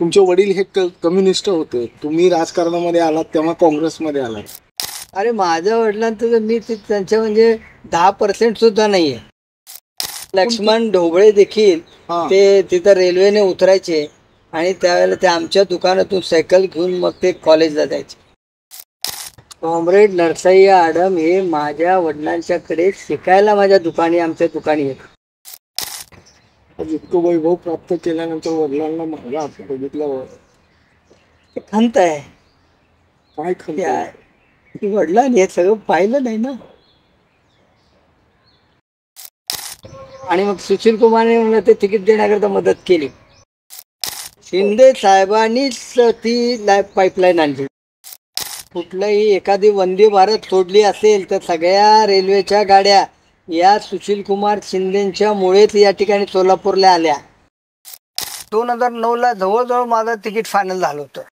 तुमचे वडील हे कम्युनिस्ट होते, तुम्ही राजकारणामध्ये आलात तेव्हा काँग्रेसमध्ये आलात. अरे माझ्या वडिलांचं तर मी त्यांच्या म्हणजे 10% सुद्धा नाहीये. लक्ष्मण ढोबळे देखील ते तिथं रेल्वेने उतरायचे आणि त्यावेळेला ते आमच्या दुकानातून सायकल घेऊन मग ते कॉलेजला जायचे. कॉम्रेड नरसय्या आडम हे माझ्या वडिलांच्याकडे शिकायला माझ्या दुकानी आमच्या दुकानी येत. इतकं वैभव प्राप्त केल्यानंतर वडिलांना माझा बघितल्यावर खंत आहे. काय खंत आहे? वडिलांनी हे सगळं पाहिलं नाही ना. आणि मग सुशील कुमारने मला ते तिकीट देण्याकरता मदत केली. शिंदे साहेबांनीच ती पाईपलाईन आणली. कुठलंही एखादी वंदे भारत सोडली असेल तर सगळ्या रेल्वेच्या गाड्या या सुशील कुमार शिंदेच्या मुळेच या ठिकाणी सोलापूरला आल्या. 2009ला जवळजवळ माझं तिकीट फायनल झालं होतं.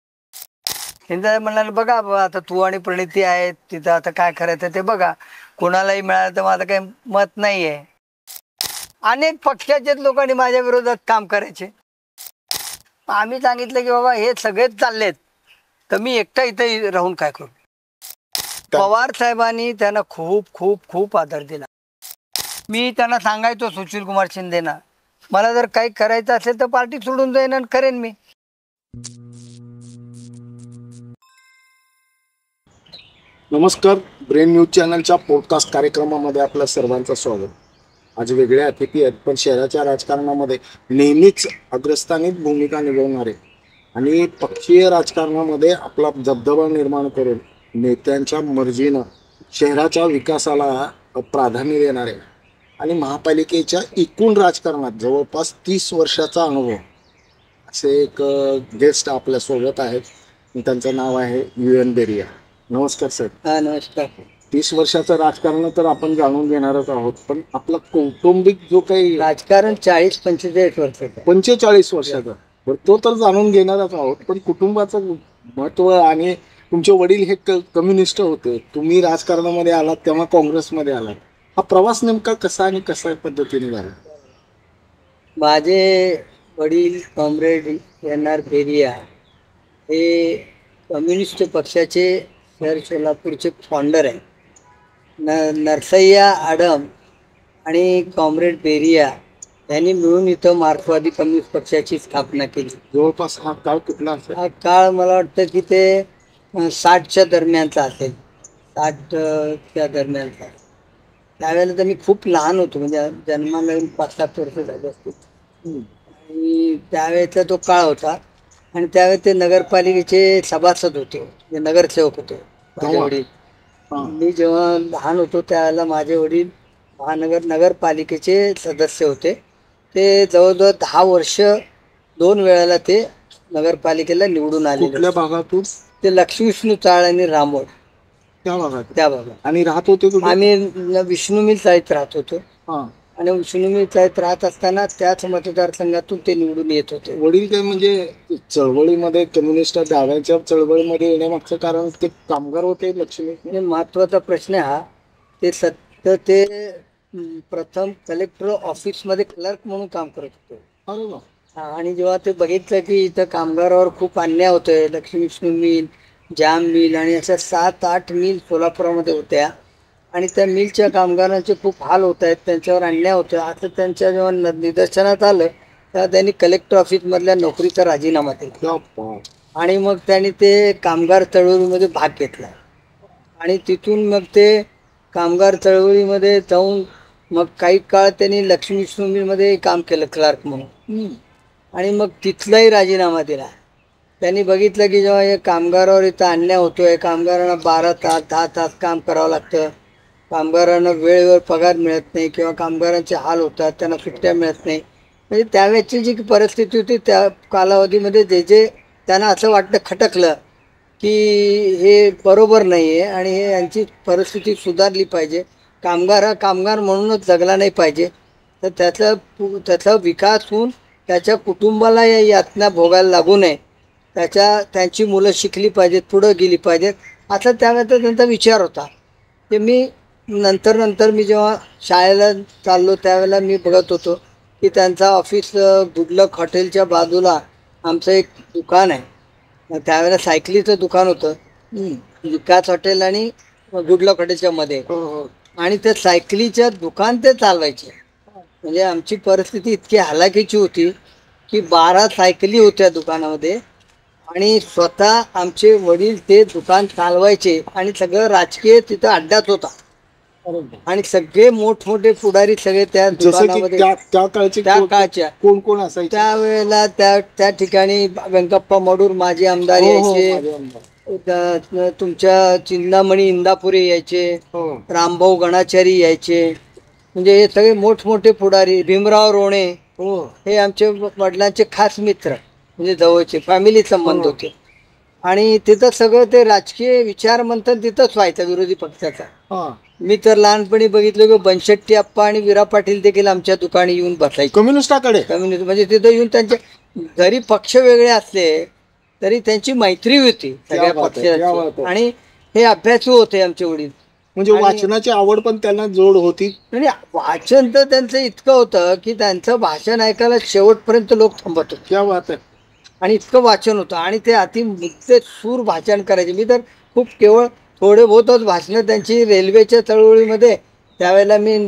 शिंदे म्हणाले बघा आता तू आणि प्रणिती आहेत तिथं, आता काय करायचं ते बघा, कोणालाही मिळालं तर माझं काही मत नाही आहे. अनेक पक्षाच्या लोकांनी माझ्या विरोधात काम करायचे. आम्ही सांगितलं की बाबा हे सगळेच चाललेत तर मी एकटा इथं राहून काय करू. पवार साहेबांनी त्यांना खूप खूप खूप आदर दिला. मी त्यांना सांगायचो सुशील कुमार शिंदेना, मला जर काही करायचं असेल तर पार्टी सोडून जाईन आणि करेन मी. नमस्कार, ब्रेन न्यूज चॅनलच्या पॉडकास्ट कार्यक्रमामध्ये आपल्या सर्वांचं स्वागत. आज वेगळे अतिथी आहेत, पण शहराच्या राजकारणामध्ये नेहमीच अग्रस्थानी भूमिका निभावणारे आणि पक्षीय राजकारणामध्ये आपला दबदबा निर्माण करून नेत्यांच्या मर्जीनं शहराच्या विकासाला प्राधान्य देणारे आणि महापालिकेच्या एकूण राजकारणात जवळपास 30 वर्षाचा अनुभव असे एक गेस्ट आपल्यासोबत आहेत. त्यांचं नाव आहे UN बेरिया. नमस्कार सर. नमस्कार. 30 वर्षाचं राजकारण तर आपण जाणून घेणारच आहोत, पण आपला कौटुंबिक जो काही राजकारण 40-45 वर्षाचा 45 वर्षाचा तो तर जाणून घेणारच आहोत, पण कुटुंबाचं महत्व आणि तुमचे वडील हे कम्युनिस्ट होते, तुम्ही राजकारणामध्ये आलात तेव्हा काँग्रेसमध्ये आलात, हा प्रवास नेमका कसा आणि कशा पद्धतीने झाला? माझे वडील कॉम्रेड NR बेरिया हे कम्युनिस्ट पक्षाचे शहर सोलापूरचे फाउंडर आहे. नरसय्या आडम आणि कॉम्रेड बेरिया यांनी मिळून इथं मार्क्सवादी कम्युनिस्ट पक्षाची स्थापना केली. जवळपास हा काळ कुठला असेल? हा काळ मला वाटतं की ते 60च्या दरम्यानचा असेल. 60च्या दरम्यानचा. त्यावेळेला तर मी खूप लहान होतो, म्हणजे जन्माला 5-7 वर्ष झाले असतील. आणि त्यावेळेचा तो काळ होता आणि त्यावेळेस ते नगरपालिकेचे सभासद होते, म्हणजे नगरसेवक होते माझे वडील. मी जेव्हा लहान होतो त्यावेळेला माझे वडील नगरपालिकेचे सदस्य होते. ते जवळजवळ 10 वर्ष 2 वेळेला ते नगरपालिकेला निवडून आले. कुठल्या भागातून? ते लक्ष्मीविष्णू चाळ आणि रामोड त्या भागात. त्या भागात. आणि राहत होते आम्ही विष्णू मिल चाळीत राहत होतो. आणि विष्णू मिल चाळीत राहत असताना त्याच मतदारसंघातून ते निवडून येत होते. वडील काय म्हणजे चळवळीमध्ये, कम्युनिस्ट डाव्यांच्या चळवळीमध्ये येण्यामागचं कारण ते कामगार होते? लक्ष्मी महत्वाचा प्रश्न हा. ते प्रथम कलेक्टर ऑफिसमध्ये क्लर्क म्हणून काम करत होते. आणि जेव्हा ते बघितलं की इथं कामगारावर खूप अन्याय होतोय, लक्ष्मी विष्णू मिल, जाम मिल आणि अशा 7-8 मिल सोलापुरामध्ये होत्या आणि त्या मिलच्या कामगारांचे खूप हाल होत आहेत, त्यांच्यावर अन्याय होतोय, असं त्यांच्या जेव्हा निदर्शनात आलं तेव्हा त्यांनी कलेक्टर ऑफिसमधल्या नोकरीचा राजीनामा दिला. आणि मग त्यांनी ते कामगार चळवळीमध्ये भाग घेतला आणि तिथून मग ते कामगार चळवळीमध्ये जाऊन मग काही काळ त्यांनी लक्ष्मी विष्णू मिलमध्ये काम केलं क्लार्क म्हणून. आणि मग तिथलाही राजीनामा दिला. त्यांनी बघितलं की जेव्हा हे कामगारावर इथं अन्याय होतोय, कामगारांना 12 तास 10 तास काम करावं लागतं, कामगारांना वेळेवर पगार मिळत नाही किंवा कामगारांचे हाल होतात, त्यांना सुट्ट्या मिळत नाही. म्हणजे त्यावेळेची जी परिस्थिती होती त्या कालावधीमध्ये जे त्यांना असं वाटतं, खटकलं की हे बरोबर नाही आहे आणि हे यांची परिस्थिती सुधारली पाहिजे, कामगार हा कामगार म्हणूनच जगला नाही पाहिजे, तर त्याचा विकास होऊन त्याच्या कुटुंबाला या यातना भोगायला लागू नये, त्यांची मुलं शिकली पाहिजेत, पुढं गेली पाहिजेत, असा त्यावेळेचा त्यांचा विचार होता. ते मी नंतर मी जेव्हा शाळेला चाललो त्यावेळेला मी बघत होतो की त्यांचा ऑफिस गुडलक हॉटेलच्या बाजूला आमचं एक दुकान आहे. त्यावेळेला सायकलीचं दुकान होतं विकास हॉटेल आणि गुडलक हॉटेलच्या मध्ये. आणि त्या सायकलीच्या दुकान ते चालवायचे. म्हणजे आमची परिस्थिती इतकी हलाखीची होती की 12 सायकली होत्या दुकानामध्ये आणि स्वतः आमचे वडील ते दुकान चालवायचे आणि सगळं राजकीय तिथं अड्डाच होता. आणि सगळे मोठमोठे पुढारी सगळे त्या दुकानामध्ये त्या काळच्या कोण कोण असायचे त्यावेळेला त्या ठिकाणी व्यंकप्पा मडूर माजी आमदार यायचे, तुमच्या चिंतामणी इंदापुरे यायचे, रामभाऊ गणाचारी यायचे. म्हणजे हे सगळे मोठमोठे पुढारी, भीमराव रोणे हे आमचे वडिलांचे खास मित्र, म्हणजे जवळचे फॅमिली संबंध होते. आणि तिथं सगळं ते राजकीय विचार मंथन तिथंच व्हायचं विरोधी पक्षाचा. मी तर लहानपणी बघितलं की बनशेट्टी अप्पा आणि विरा पाटील देखील आमच्या दुकानी येऊन बसायचे कम्युनिस्टाकडे. कम्युनिस्ट म्हणजे तिथं येऊन त्यांच्या जरी पक्ष वेगळे असले तरी त्यांची मैत्री होती सगळ्या पक्षाची. आणि हे अभ्यासू होते आमचे वडील. म्हणजे वाचनाची आवड पण त्यांना जोड होती. आणि वाचन तर त्यांचं इतकं होतं की त्यांचं भाषण ऐकायला शेवटपर्यंत लोक थांबत होते. क्या बात आहे. आणि इतकं वाचन होतं आणि ते अति मुद्दे सूर भाषण करायचे. मी तर खूप केवळ थोडे बहुतच भाषणं त्यांची रेल्वेच्या चळवळीमध्ये त्यावेळेला मी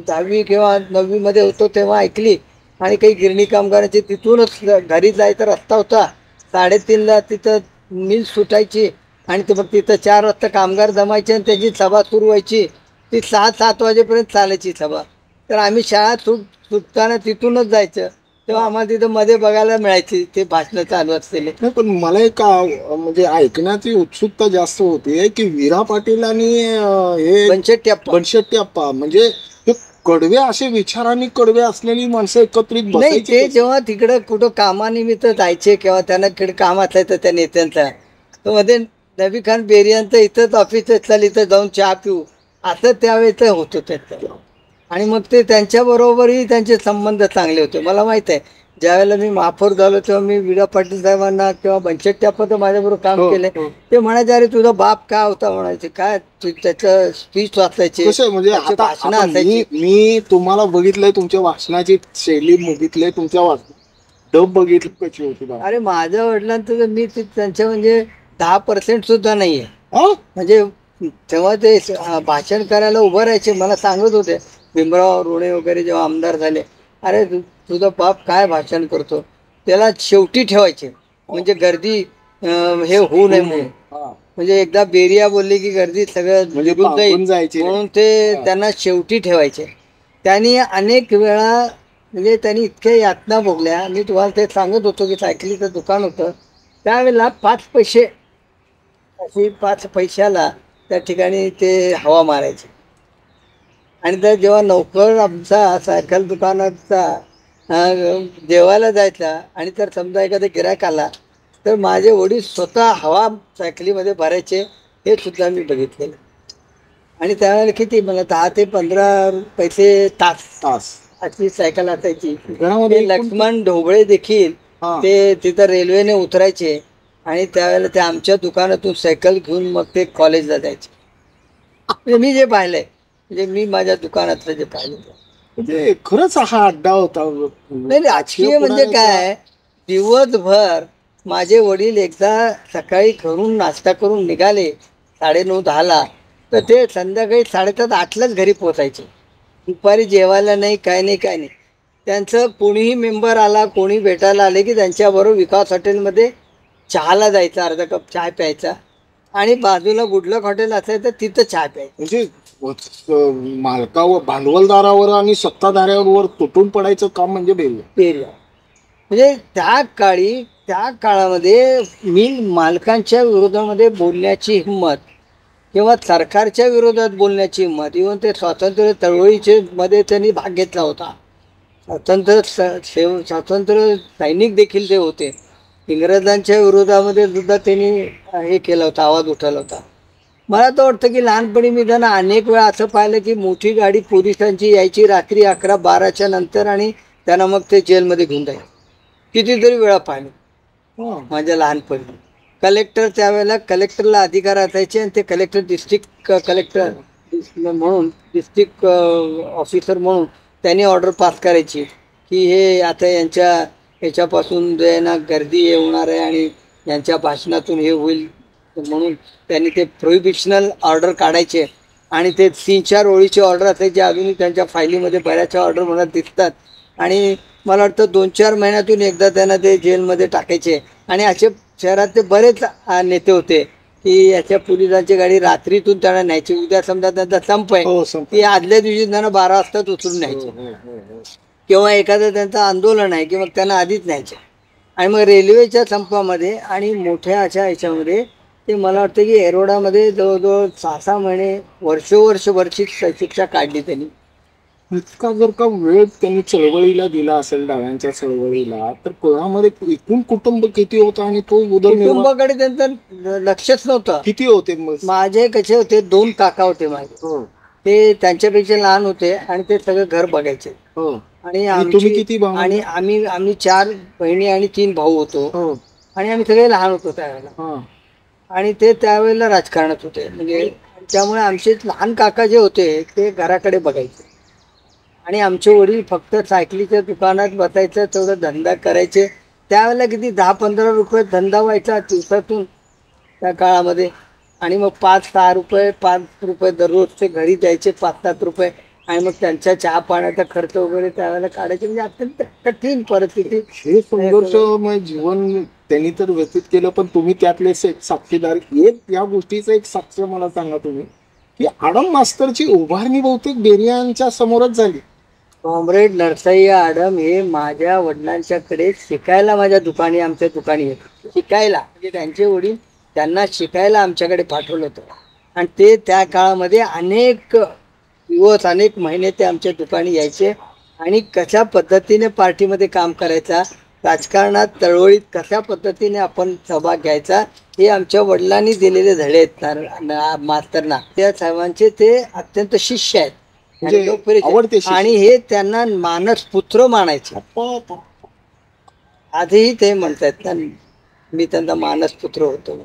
10वी किंवा 9वीमध्ये होतो तेव्हा ऐकली. आणि काही गिरणी कामगारांची तिथूनच घरी जायचा रस्ता होता. 3:30ला तिथं मिल सुटायची आणि ते मग तिथं 4 वाजता कामगार जमायचे आणि त्याची सभा सुरू व्हायची. ती 6-7 वाजेपर्यंत चालायची सभा. तर आम्ही शाळा सुटताना तिथूनच जायचं. तेव्हा आम्हाला तिथं मध्ये बघायला मिळायची ते भाषणं चालू असलेले. पण मला एक म्हणजे ऐकण्याची उत्सुकता जास्त होती की विरा पाटील आणि हे बनशेट्टी अप्पा म्हणजे कडवे असे विचारांनी कडवे असलेली माणसं एकत्रित नाही. ते जेव्हा तिकडं कुठं कामानिमित्त जायचे किंवा त्यांना काम असायचं त्या नेत्यांचा, तो मध्ये नबी खान बेरियांचं इथंच ऑफिस चाल इथं जाऊन चहा पिऊ असं त्यावेळेचं होतं त्याचं. आणि मग ते त्यांच्याबरोबरही त्यांचे संबंध चांगले होते. मला माहीत आहे ज्यावेळेला मी महापौर झालो तेव्हा मी विरा पाटील साहेबांना किंवा बनशेट्टी अप्पा तर माझ्याबरोबर काम केले. ते म्हणायचे अरे तुझा बाप काय होता म्हणायचे, काय त्याचं स्पीच वाचायचे म्हणजे भाषणं असायची. मी तुम्हाला बघितलंय तुमच्या भाषणाची शैली बघितलंय, तुमच्या डब बघितली कशी होती. अरे माझ्या वडिलांचं तर मी त्यांच्या म्हणजे 10% सुद्धा नाहीये. म्हणजे तेव्हा ते भाषण करायला उभं राहायचे. मला सांगत होते भीमराव रोणे वगैरे जेव्हा आमदार झाले, अरे तुझा बाप काय भाषण करतो, त्याला शेवटी ठेवायचे म्हणजे गर्दी हे होऊ नये म्हणून. म्हणजे एकदा बेरिया बोलली की गर्दी सगळं निघून जायची म्हणून ते त्यांना शेवटी ठेवायचे. त्यांनी अनेक वेळा म्हणजे त्यांनी इतक्या यातना भोगल्या. मी तुम्हाला ते सांगत होतो की सायकलीचं दुकान होतं त्यावेळेला 5 पैसे अशी 5 पैशाला त्या ठिकाणी ते हवा मारायचे. आणि तर जेव्हा नोकर आमचा सायकल दुकानाचा जेवायला जायचा आणि तर समजा एखादा गिऱ्हाईक आला तर माझे वडील स्वतः हवा सायकलीमध्ये भरायचे, हे सुद्धा मी बघितलेलं. आणि त्यावेळेला किती मला 10 ते 15 पैसे तास अशी सायकल असायची. लक्ष्मण ढोबळे देखील ते तिथं रेल्वेने उतरायचे आणि त्यावेळेला ते आमच्या दुकानातून सायकल घेऊन मग ते कॉलेजला जायचे. मी जे पाहिलंय म्हणजे मी माझ्या दुकानातलं जे पाहिलं म्हणजे खरंच हा अड्डा होता. नाही राजकीय म्हणजे काय, दिवसभर माझे वडील एकदा सकाळी घरून नाश्ता करून निघाले 9:30-10ला तर ते संध्याकाळी 7:30-8लाच घरी पोचायचे. दुपारी जेवायला नाही काय नाही. त्यांचं कोणीही मेंबर आला कोणी भेटायला आले की त्यांच्याबरोबर विकास हॉटेलमध्ये चहाला जायचं, अर्धा कप चहा प्यायचा आणि बाजूला गुडलक हॉटेल असायचं तिथं चहा प्यायचं. म्हणजे मालकावर भांडवलदारावर आणि सत्ताधाऱ्यावर तुटून पडायचं काम म्हणजे बेरिया. म्हणजे त्या काळामध्ये मिल मालकांच्या विरोधामध्ये बोलण्याची हिंमत किंवा सरकारच्या विरोधात बोलण्याची हिंमत, इव्हन ते स्वातंत्र्य चळवळीचे मध्ये त्यांनी भाग घेतला होता. स्वातंत्र्य सैनिक देखील ते होते. इंग्रजांच्या विरोधामध्ये सुद्धा त्यांनी हे केलं होतं, आवाज उठवला होता. मला तर वाटतं की लहानपणी मी त्यांना अनेक वेळा असं पाहिलं की मोठी गाडी पोलिसांची यायची रात्री 11-12च्या नंतर आणि त्यांना मग ते जेलमध्ये घेऊन जायचे. कितीतरी वेळा पाहिलं माझ्या लहानपणी. कलेक्टर त्यावेळेला कलेक्टरला अधिकार असायचे आणि ते कलेक्टर डिस्ट्रिक्ट कलेक्टर म्हणून डिस्ट्रिक्ट ऑफिसर म्हणून त्यांनी ऑर्डर पास करायची की हे आता यांच्या याच्यापासून जे आहे ना गर्दी होणार आहे आणि यांच्या भाषणातून हे होईल म्हणून त्यांनी ते प्रोहिबिशनल ऑर्डर काढायचे आणि ते 3-4 ओळीचे ऑर्डर असते जे अजूनही त्यांच्या फायलीमध्ये बऱ्याचशा ऑर्डर मला दिसतात आणि मला वाटतं 2-4 महिन्यातून एकदा त्यांना ते जेलमध्ये टाकायचे. आणि असे शहरात ते बरेच नेते होते की याच्या पोलिसांची गाडी रात्रीतून त्यांना न्यायची. उद्या समजा त्यांचा संप आहे ती आदल्या दिवशी त्यांना 12 वाजताच उचलून न्यायचे किंवा एखादं त्यांचं आंदोलन आहे की मग त्यांना आधीच न्यायचे. आणि मग रेल्वेच्या संपामध्ये आणि मोठ्या अशा ह्याच्यामध्ये ते मला वाटतं की एरोडामध्ये जवळजवळ 6-6 महिने वर्षोवर्षभरची शिक्षा काढली त्यांनी. इतका जर का वेळ त्यांनी चळवळीला दिला असेल डाव्यांच्या चळवळीला तर पुण्यामध्ये एकूण कुटुंब किती होतं आणि तो उदरनिर्वाह कुटुंबाकडे त्यांचं लक्षच नव्हतं. किती होते मग? माझे कसे होते 2 काका होते माझे. ते त्यांच्यापेक्षा लहान होते आणि ते सगळं घर बघायचे. आणि तुम्ही किती भाऊ? आणि आम्ही 4 बहिणी आणि 3 भाऊ होतो आणि आम्ही सगळे लहान होतो त्यावेळेला. आणि ते त्यावेळेला राजकारणात होते म्हणजे त्यामुळे आमचे लहान काका जे होते ते घराकडे बघायचे आणि आमचे वडील फक्त सायकलीच्या दुकानात बसायचं तेवढं धंदा करायचे. त्यावेळेला किती 10-15 रुपये धंदा व्हायचा दिवसातून त्या काळामध्ये. आणि मग 5-6 रुपये 5 रुपये दररोजचे घरी द्यायचे 5-7 रुपये आणि मग त्यांच्या चहा पाण्याचा खर्च वगैरे त्यावेळेला काढायचे. म्हणजे अत्यंत कठीण परिस्थिती. हे संघर्षमय जीवन त्यांनी तर व्यतीत केलं पण तुम्ही त्यातले एक साक्षीदार. एक या गोष्टीचं एक साक्ष मला सांगा तुम्ही की आडम मास्तरची उभारणी बहुतेक बेरियांच्या समोरच झाली. कॉम्रेड नरसय्या आडम हे माझ्या वडिलांच्याकडे शिकायला माझ्या दुकानी आमच्या दुकानी येत शिकायला. म्हणजे त्यांचे वडील त्यांना शिकायला आमच्याकडे पाठवलं होतं आणि ते त्या काळामध्ये अनेक दिवस अनेक महिने ते आमच्या दुकानी यायचे आणि कशा पद्धतीने पार्टीमध्ये काम करायचा राजकारणात चळवळीत कशा पद्धतीने आपण सहभाग घ्यायचा हे आमच्या वडिलांनी दिलेले धडे आहेत मास्तरना. त्या साहेबांचे ते अत्यंत शिष्य आहेत आवडते आणि हे त्यांना मानस पुत्र मानायचे. आजही ते म्हणतात ना मी त्यांचा मानस पुत्र होतो.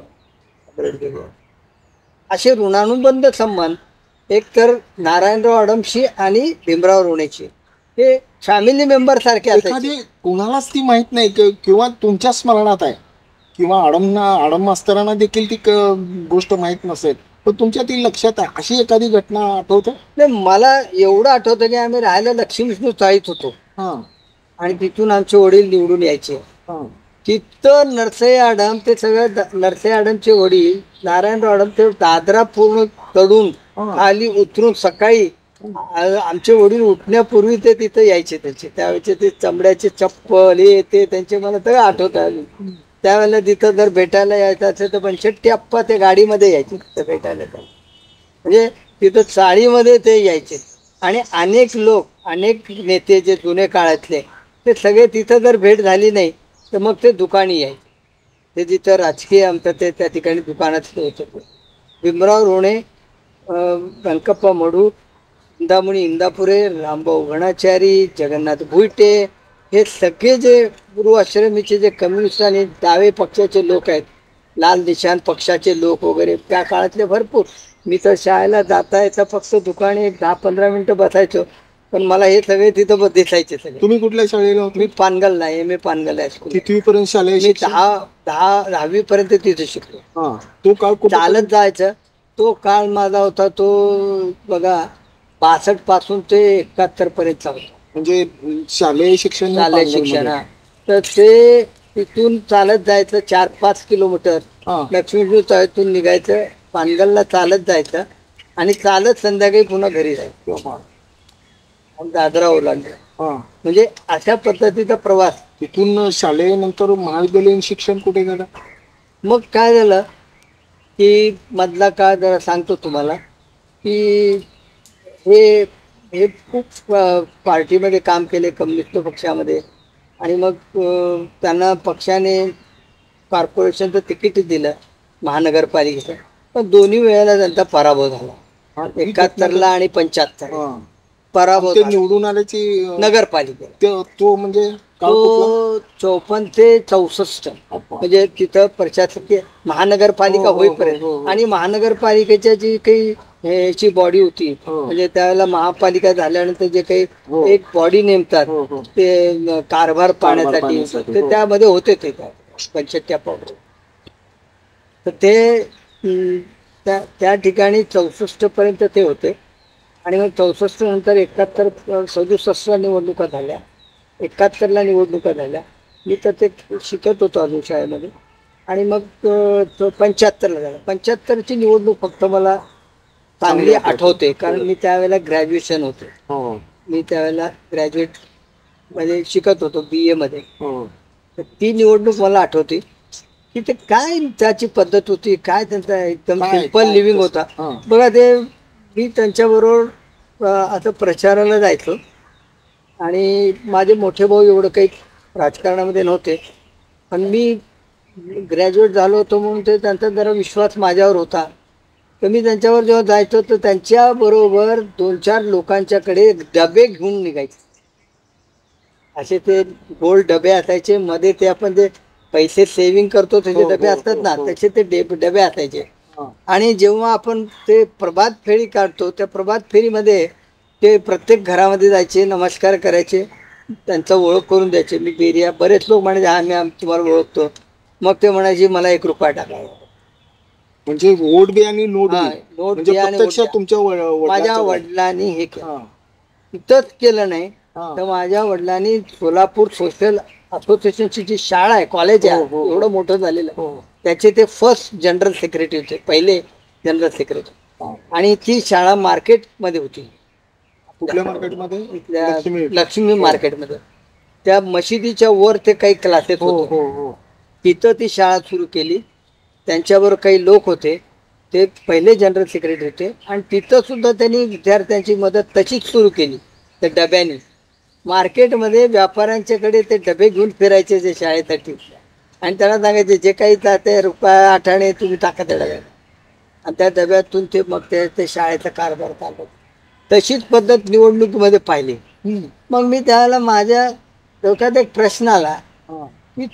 असे ऋणानुबंध संबंध एक तर नारायणराव आडमशी आणि भीमराव रोणेची हे फॅमिली मेंबर सारखे असायचे. कोणालाच ती माहित नाही किंवा तुमच्या स्मरणात आहे किंवा आडम मास्तरांना देखील ती गोष्ट माहित नसेल पण तुमच्या ती लक्षात आहे अशी एखादी घटना आठवते? नाही मला एवढं आठवतं की आम्ही राहायला लक्ष्मी विष्णू चाळीत होतो आणि तिथून आमचे वडील निवडून यायचे. तिथं नरसय्या आडम ते सगळं नरसय्या आडमचे वडील नारायणराव आडम ते दादरा पूर्ण चढून खाली उतरून सकाळी आमचे वडील उठण्यापूर्वी ते तिथं यायचे. त्यावेळेचे ते चमड्याचे चप्पल हे ते त्यांचे मला सगळं आठवतं. त्यावेळेला तिथं जर भेटायला यायचं असेल तर पण शेट्टी अप्पा ते गाडीमध्ये यायचे तिथं भेटायला. म्हणजे तिथं चाळीमध्ये ते यायचे आणि अनेक लोक अनेक नेते जे जुने काळातले ते सगळे तिथं जर भेट झाली नाही तर मग ते दुकानी यायचे. ते जिथं राजकीय आमचं ते त्या ठिकाणी दुकानात होतं. भीमराव रोणे, व्यंकप्पा मडू, इंदामणी इंदापुरे, रामभाऊ गणाचारी, जगन्नाथ भुईटे हे सगळे जे पूर्वाश्रमीचे जे कम्युनिस्ट आणि डावे पक्षाचे लोक आहेत लाल निशाण पक्षाचे लोक वगैरे त्या काळातले भरपूर. मी तर शाळेला जाता येता फक्त दुकाने 10-15 मिनिटं बसायचो पण मला हे सगळे तिथं दिसायचे सगळे. तुम्ही कुठल्या शाळेला होते? मी पानगलला एम ए पानगल हायस्कूल. कितवीपर्यंत शालेय? मी 10वी पर्यंत तिथे शिकलो. तो काळ चालत जायचं. तो काळ माझा होता तो बघा 62 पासून ते 71 पर्यंत होता. म्हणजे शालेय शिक्षण तर ते तिथून चालत जायचं 4-5 किलोमीटर लक्ष्मी चाळीतून निघायचं पानगलला चालत जायचं आणि चालत संध्याकाळी पुन्हा घरी जायचं दादरा ओलांडला. म्हणजे अशा पद्धतीचा प्रवास. तिथून शालेय नंतर महाविद्यालयीन शिक्षण कुठे झालं? मग काय झालं की मधला काळ जरा सांगतो तुम्हाला की हे खूप पार्टीमध्ये काम केले कम्युनिस्ट पक्षामध्ये आणि मग त्यांना पक्षाने कॉर्पोरेशनचं तिकीट दिलं महानगरपालिकेचं पण दोन्ही वेळेला त्यांचा पराभव झाला. 71ला आणि 75 पराभव. निवडून आल्याची नगरपालिकेला तो म्हणजे तो 54 ते 64 म्हणजे तिथं प्रशासकीय महानगरपालिका होईपर्यंत आणि महानगरपालिकेच्या जी काही ह्याची बॉडी होती. हो. म्हणजे त्यावेळेला महापालिका झाल्यानंतर जे काही हो. एक बॉडी नेमतात हो, हो. ते कारभार पाहण्यासाठी, पाहण्यासाठी, ते हो. त्यामध्ये होते ते पंचट्या पावडर. तर ते त्या ठिकाणी 64 पर्यंत ते होते. आणि मग 64 नंतर 71 67 निवडणुका झाल्या, 71ला निवडणुका झाल्या. मी तर ते शिकत होतो अजून शाळेमध्ये. आणि मग 75ला झाला. 75ची निवडणूक फक्त मला चांगली आठवते, कारण मी त्यावेळेला ग्रॅज्युएशन होते. हो. मी त्यावेळेला ग्रॅज्युएट मध्ये शिकत होतो, BA मध्ये. हो. तर ती निवडणूक मला आठवते की ते काय त्याची पद्धत होती, काय त्यांचा एकदम काय- सिम्पल काय लिव्हिंग तसं? होता. हा. बघा ते मी त्यांच्याबरोबर आता प्रचाराला जायचो. आणि माझे मोठे भाऊ एवढं काही राजकारणामध्ये नव्हते, पण मी ग्रॅज्युएट झालो होतो म्हणून ते त्यांचा जरा विश्वास माझ्यावर होता. तर मी त्यांच्यावर जेव्हा जायचो तर त्यांच्याबरोबर 2-4 लोकांच्याकडे डबे घेऊन निघायचे. असे ते गोल डबे असायचे, मध्ये ते आपण जे पैसे सेव्हिंग करतो त्याचे हो, डबे हो, असतात ना, हो. त्याचे ते डबे असायचे. हा. आणि जेव्हा आपण ते प्रभात फेरी काढतो, त्या प्रभात फेरीमध्ये ते प्रत्येक घरामध्ये जायचे, नमस्कार करायचे, त्यांचा ओळख करून द्यायचे. मी बेरिया, बरेच लोक म्हणायचे हा मी तुम्हाला ओळखतो. मग ते म्हणायचे मला 1 रुपया टाका. म्हणजे वोट बी आणि नोट हा, बी. नोट म्हणजे द्या आणि प्रत्यक्ष वोट द्या. तुमच्या माझ्या वडिलांचं- वडिलांनी हे केलं. हा. इथंच केलं नाही हा. तर माझ्या वडिलांनी सोलापूर सोशल असोसिएशनची जी शाळा आहे, कॉलेज आहे, हो, हो, हो. एवढं मोठं झालेलं आहे, हो. त्याचे ते फर्स्ट जनरल सेक्रेटरी होते, पहिले जनरल सेक्रेटरी. हा. आणि ती शाळा मार्केटमध्ये होती, कुठल्या मार्केटमध्ये? इथल्या लक्ष्मी. लक्ष्मी मार्केटमध्ये. त्या मशिदीच्या वर ते काही क्लासेस हो, होते, हो, हो. तिथं ती शाळा सुरू केली. त्यांच्यावर काही लोक होते, ते पहिले जनरल सेक्रेटरी होते. आणि तिथं सुद्धा त्यांनी विद्यार्थ्यांची मदत तशीच सुरू केली, त्या डब्याने. मार्केटमध्ये व्यापाऱ्यांच्याकडे ते डबे घेऊन फिरायचे जे शाळेसाठी, आणि त्यांना सांगायचे जे काही ते रुपया 8 आणे तुम्ही टाका त्या डब्यात. आणि त्या डब्यातून ते मग ते शाळेचा कारभार चालवत. तशीच पद्धत निवडणुकीमध्ये पाहिली. मग मी त्यावेळेला माझ्या डोक्यात एक प्रश्न आला हा. की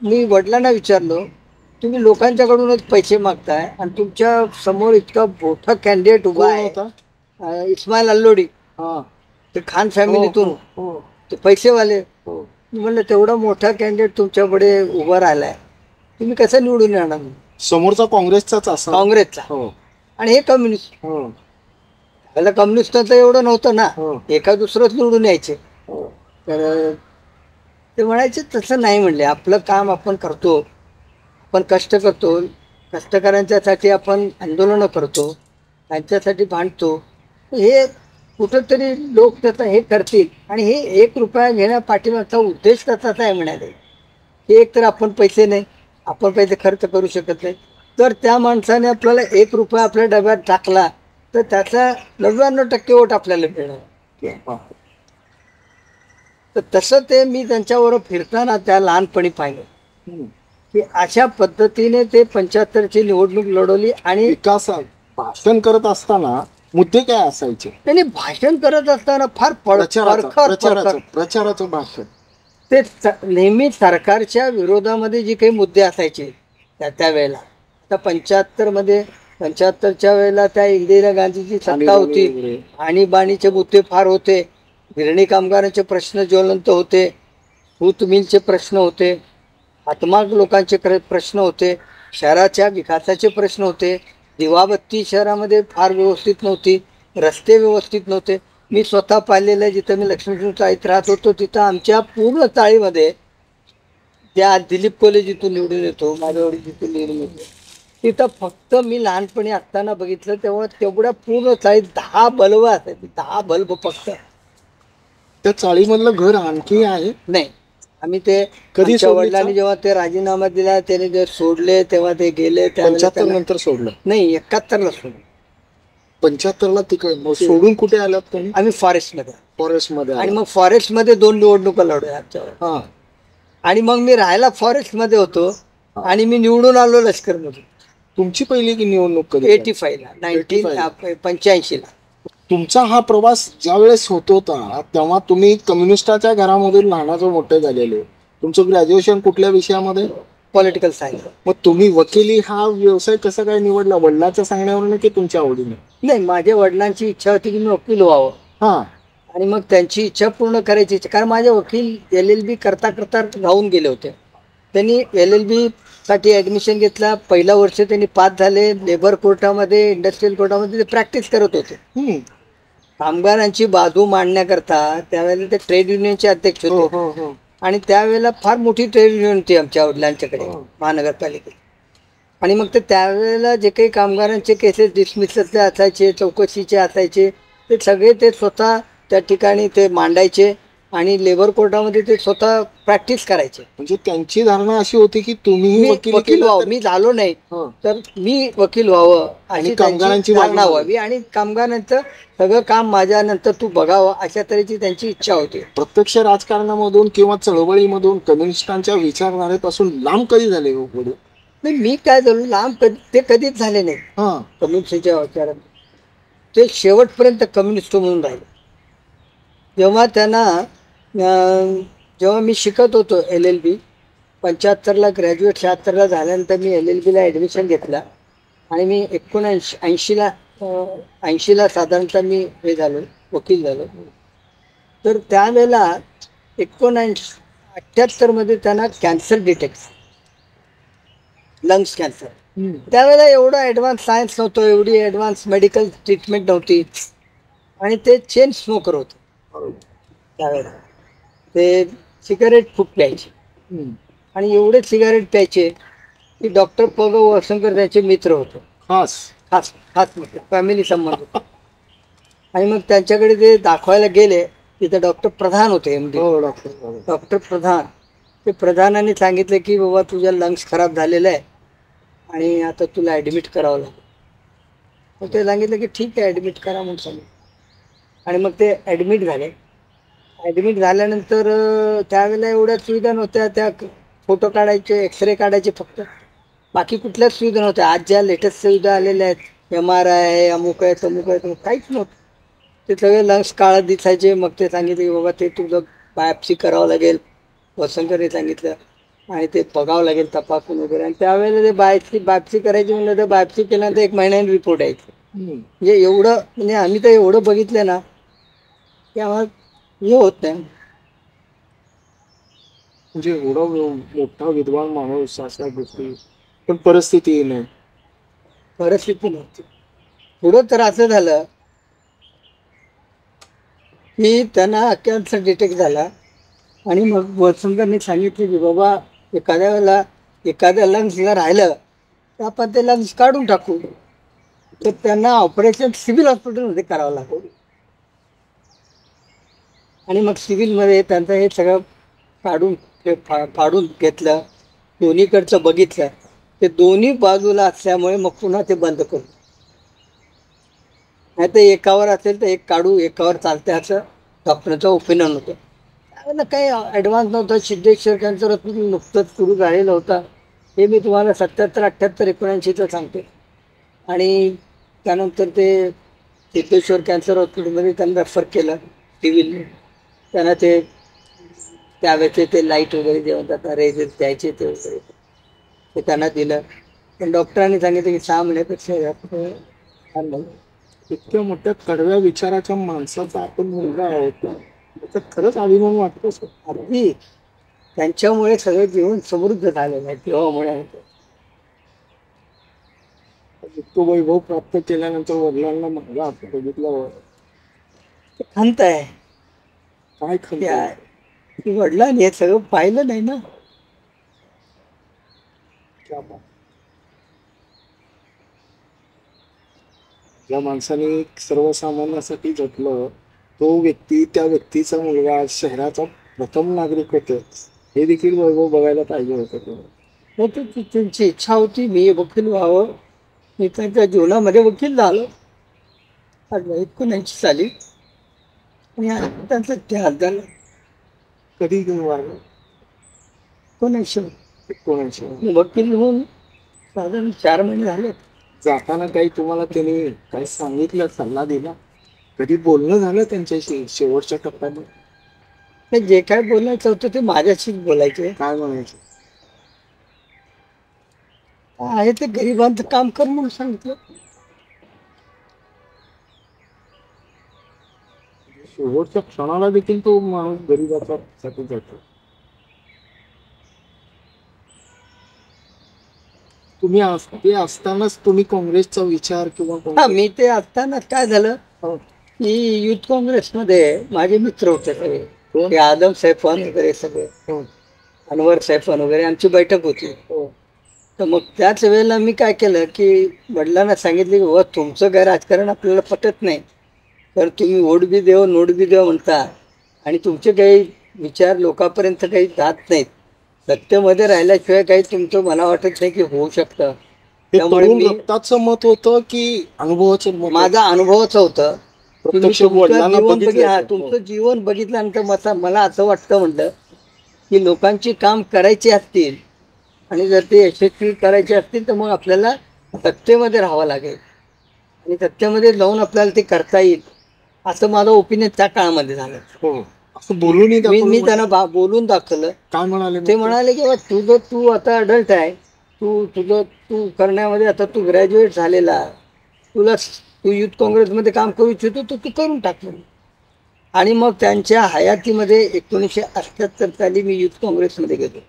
मी वडिलांना विचारलो, तुम्ही लोकांच्याकडूनच पैसे मागताय आणि तुमच्या समोर इतका मोठा कॅन्डिडेट उभा कोण आहे, होता? इस्माईल अल्लोडी, हा. ते खान फॅमिलीतून, हो, हो, ते पैसेवाले. हो. मी म्हणलं तेवढा मोठा कॅन्डिडेट तुमच्याकडे उभा राहिलाय, तुम्ही कसं निवडून येणार? समोरचा काँग्रेसचाच असा. काँग्रेसचा. हो. आणि हे कम्युनिस्ट. हो. त्याला कम्युनिस्टाचं एवढं नव्हतं ना, हो. एका दुसरंच निवडून यायचे. हो. तर ते म्हणायचे तसं नाही, म्हणले आपलं काम आपण करतो, आपण कष्ट करतो, कष्टकऱ्यांच्यासाठी आपण आंदोलनं करतो, त्यांच्यासाठी भांडतो. हे कुठंतरी लोक त्याचं हे करतील. आणि हे 1 रुपया घेण्या पाठीमागचा उद्देश त्याचाच आहे म्हणाले. हे एक तर आपण पैसे नाही, आपण पैसे खर्च करू शकत नाही, तर त्या माणसाने आपल्याला 1 रुपया आपल्या डब्यात टाकला तर त्याचा 99% वोट आपल्याला मिळणार. तर तसं ते मी त्यांच्याबरोबर फिरताना त्या लहानपणी पाहिलं की अशा पद्धतीने ते 75ची निवडणूक लढवली. आणि विकासात भाषण करत असताना मुद्दे काय असायचे? त्यांनी भाषण करत असताना फार प्रचाराचं भाषण. ते नेहमी सरकारच्या विरोधामध्ये जे काही मुद्दे असायचे त्यावेळेला. आता 75च्या वेळेला त्या इंदिरा गांधीची सत्ता होती, आणीबाणीचे मुद्दे फार होते, गिरणी कामगारांचे प्रश्न ज्वलंत होते, सूत मिलचे प्रश्न होते, हातमाग लोकांचे प्रश्न होते, शहराच्या विकासाचे प्रश्न होते, दिवाबत्ती शहरामध्ये फार व्यवस्थित नव्हती, रस्ते व्यवस्थित नव्हते. मी स्वतः पाहिलेलं आहे, जिथं मी लक्ष्मीपूर चाळीत राहत होतो तिथं आमच्या पूर्ण चाळीमध्ये, त्या दिलीप कॉलेज जिथून निवडून येतो, माझ्या वडील जिथून निवडून येतो, तिथं फक्त मी लहानपणी असताना बघितलं तेव्हा तेवढ्या पूर्ण चाळीत 10 बल्ब असायचे, 10 बल्ब फक्त. त्या चाळीमधलं घर आणखी आहे? नाही, आम्ही ते कधी वडिलांनी जेव्हा ते राजीनामा दिला, त्याने जे सोडले तेव्हा ते गेले. 75 नंतर सोडलं? नाही, 71ला सोडलं. 75ला तिकडे सोडून कुठे आलात तुम्ही? आम्ही फॉरेस्टमध्ये. फॉरेस्टमध्ये. आणि मग फॉरेस्टमध्ये 2 निवडणुका लढवल्या आमच्यावर. हा. आणि मग मी राहायला फॉरेस्टमध्ये होतो आणि मी निवडून आलो लष्करमधून. तुमची पहिली की निवडणूक कधी? 85ला, 1985ला. तुमचा हा प्रवास ज्यावेळेस होत होता तेव्हा तुम्ही कम्युनिस्टाच्या घरामधून लहानाचं मोठे झालेले. तुमचं ग्रॅज्युएशन कुठल्या विषयामध्ये? Political science. मग तुम्ही वकिली हा व्यवसाय कसा काय निवडला? वडिलांच्या सांगण्यावरून की तुमच्या आवडीने? नाही, माझ्या वडिलांची इच्छा होती की मी वकील व्हावं हा. आणि मग त्यांची इच्छा पूर्ण करायची इच्छा, कारण माझे वकील LLB करता करता राहून गेले होते. त्यांनी LLB साठी ऍडमिशन घेतला. पहिला वर्ष त्यांनी पास झाले. लेबर कोर्टामध्ये, इंडस्ट्रियल कोर्टामध्ये ते प्रॅक्टिस करत होते. कामगारांची बाजू मांडण्याकरता त्यावेळेला ते ट्रेड युनियनचे अध्यक्ष होते. आणि त्यावेळेला फार मोठी ट्रेड युनियन होती आमच्या वडिलांच्याकडे महानगरपालिकेत. आणि मग ते त्यावेळेला जे काही कामगारांचे केसेस डिसमिसचे असायचे, चौकशीचे असायचे, ते सगळे ते स्वतः त्या ठिकाणी ते मांडायचे आणि लेबर कोर्टामध्ये ते स्वतः प्रॅक्टिस करायचे. म्हणजे त्यांची धारणा अशी होती की तुम्ही वकील व्हावं, मी झालो नाही तर मी वकील व्हावं आणि कामगारांची धारणा व्हावी आणि कामगारांचं सगळं काम माझ्यानंतर तू बघावं, अशा तऱ्हेची त्यांची इच्छा होती. प्रत्यक्ष राजकारणामधून किंवा चळवळीमधून कम्युनिस्टांच्या विचारधारेपासून लांब कधी झाले हो पुढे? नाही, मी काय झालो लांब ते कधीच झाले नाही. कम्युनिस्टच्या विचारात ते शेवटपर्यंत कम्युनिस्ट म्हणून राहिले. जेव्हा त्यांना जेव्हा मी शिकत होतो LLB 75ला ग्रॅज्युएट, 76ला झाल्यानंतर मी LLBला ॲडमिशन घेतला आणि मी 80ला साधारणतः मी हे झालो, वकील झालो. तर त्यावेळेला 78मध्ये त्यांना कॅन्सर डिटेक्ट, लंग्स कॅन्सर. त्यावेळेला एवढं ॲडव्हान्स सायन्स नव्हतं, एवढी ॲडव्हान्स मेडिकल ट्रीटमेंट नव्हती आणि ते चेन स्मोकर होतं. त्यावेळेला ते सिगारेट खूप प्यायचे आणि एवढे सिगारेट प्यायचे की डॉक्टर पग वसंकर त्यांचे मित्र होते, खास खास खास मित्र, फॅमिली संबंध. आणि मग त्यांच्याकडे ते दाखवायला गेले. तिथे डॉक्टर प्रधान होते, MD डॉक्टर प्रधान. ते प्रधानाने सांगितलं की बाबा तुझ्या लंग्स खराब झालेलं आहे आणि आता तुला ॲडमिट करावं लागेल. मग ते सांगितलं की ठीक आहे ॲडमिट करा म्हणून सांगितलं. आणि मग ते ॲडमिट झाले. ॲडमिट झाल्यानंतर त्यावेळेला एवढ्या सुविधा नव्हत्या. त्या फोटो काढायचे, एक्सरे काढायचे फक्त, बाकी कुठल्याच सुविधा नव्हत्या. आज ज्या लेटेस्ट सुविधा आलेल्या आहेत, MRI आहे, अमुक आहे, तमुक आहे, काहीच नव्हतं. ते सगळे लंग्स काळं दिसायचे. मग ते सांगितले की बाबा ते तुझं बायोप्सी करावं लागेल, वसंकरने सांगितलं, आणि ते बघावं लागेल तपासून वगैरे. आणि त्यावेळेला ते बायोप्सी करायची म्हणलं तर बायोप्सी केल्यानंतर 1 महिन्याने रिपोर्ट यायचे. म्हणजे एवढं, म्हणजे आम्ही तर एवढं बघितलं ना की आम्हाला हे होत नाही. म्हणजे एवढा मोठा विद्वान माणूस, अशा गोष्टी, पण परिस्थिती नाही. परिस्थिती नव्हती. पुढं तर असं झालं की त्यांना कॅन्सर डिटेक्ट झाला आणि मग वसंतरांनी सांगितले की बाबा एखाद्या वेळेला एखाद्या लंग्सला राहिलं तर आपण ते लंग्स काढून टाकू. तर त्यांना ऑपरेशन सिव्हिल हॉस्पिटलमध्ये करावं लागेल. आणि मग सिव्हिलमध्ये त्यांचं हे सगळं काढून ते फाडून घेतलं, दोन्हीकडचं बघितलं. ते दोन्ही बाजूला असल्यामुळे मग पुन्हा ते बंद करू. नाही तर एकावर असेल तर एक काढू, एकावर चालते, असं डॉक्टरचं ओपिनियन होतं. त्यावेळेला काही ॲडव्हान्स नव्हतं. सिद्धेश्वर कॅन्सर हॉस्पिटल नुकतंच सुरू झालेलं होतं. हे मी तुम्हाला 77, 78, 79चं सांगते. आणि त्यानंतर ते सिद्धेश्वर कॅन्सर हॉस्पिटलमध्ये त्यांना रेफर केलं सिव्हिलने. त्यांना ते त्यावेळेचे ते लाईट वगैरे जे म्हणतात ना, रेजेस द्यायचे ते वगैरे ते त्यांना दिलं. पण डॉक्टरांनी सांगितलं की 6 महिन्यापेक्षा इतक्या मोठ्या कडव्या विचाराच्या माणसाचा आपण मुलगा आहोत, त्याचा खरंच अभिमान वाटतो. अगदी त्यांच्यामुळे सगळं जीवन समृद्ध झालेलं आहे. तेव्हामुळे इतकं वैभव प्राप्त केल्यानंतर वडिलांना माझा आपण बघितलं खंत आहे. काय खंत आहे? वडिलांनी हे सगळं पाहिलं नाही ना. ज्या माणसाने सर्वसामान्यासाठी झटलं, तो व्यक्ती, त्या व्यक्तीचा मुलगा शहराचा प्रथम नागरिक होतो, हे देखील वैभव बघायला पाहिजे होतं. त्यांची इच्छा होती मी वकील व्हावं. मी त्यांच्या जीवनामध्ये वकील झालो. 1980 साली आणि त्यांचं त्याग झालं. कधी घेऊन वाढलं? 1980 वकील होऊन साधारण 4 महिने झाले. जाताना काही तुम्हाला त्यांनी काही सांगितलं, सल्ला दिला? कधी बोलणं झालं त्यांच्याशी शेवटच्या टप्प्यात? जे काय बोलायचं होतं ते माझ्याशीच बोलायचे. काय म्हणायचे? आहे ते गरिबांचं काम कर म्हणून सांगितलं. शेवटच्या क्षणाला देखील तो माणूस गरीबाचा साठी जातो. तुम्ही ते असतानाच तुम्ही काँग्रेसचा विचार किंवा हा, मी ते असताना काय झालं की युथ काँग्रेसमध्ये माझे मित्र होते सगळे, ते आदम सैफान वगैरे सगळे, अनवर सैफान वगैरे, आमची बैठक होती. तर मग त्याच वेळेला मी काय केलं की वडिलांना सांगितलं की व तुमचं काय राजकारण आपल्याला पटत नाही, तर तुम्ही वोट बी देव नोट बी देव म्हणता आणि तुमचे काही विचार लोकांपर्यंत काही जात नाहीत, सत्तेमध्ये राहिल्याशिवाय काही तुमचं मला वाटत नाही की होऊ शकतं. त्यामुळे मी रक्ताचं मत होतं की अनुभवाचं मत? माझा अनुभवच होतं. प्रत्यक्ष तुमचं वडिलांना जीवन बघितलं. तुमचं जीवन बघितल्यानंतर मला असं वाटतं म्हटलं की लोकांची काम करायची असतील आणि जर ते यशस्वी करायचे असतील तर मग आपल्याला सत्तेमध्ये राहावं लागेल आणि सत्तेमध्ये जाऊन आपल्याला ते करता येईल, असं माझं ओपिनियन त्या काळामध्ये झालं. असं बोलून मी त्यांना बोलून दाखवलं. काय म्हणाले ते म्हणाले की तू आता अडल्ट आहे, तू करण्यामध्ये आता तू ग्रॅज्युएट झालेला, तू युथ काँग्रेसमध्ये काम करू इच्छितो तर तू करून टाकलं. आणि मग त्यांच्या हयातीमध्ये 1978 साली मी युथ काँग्रेसमध्ये गेलो.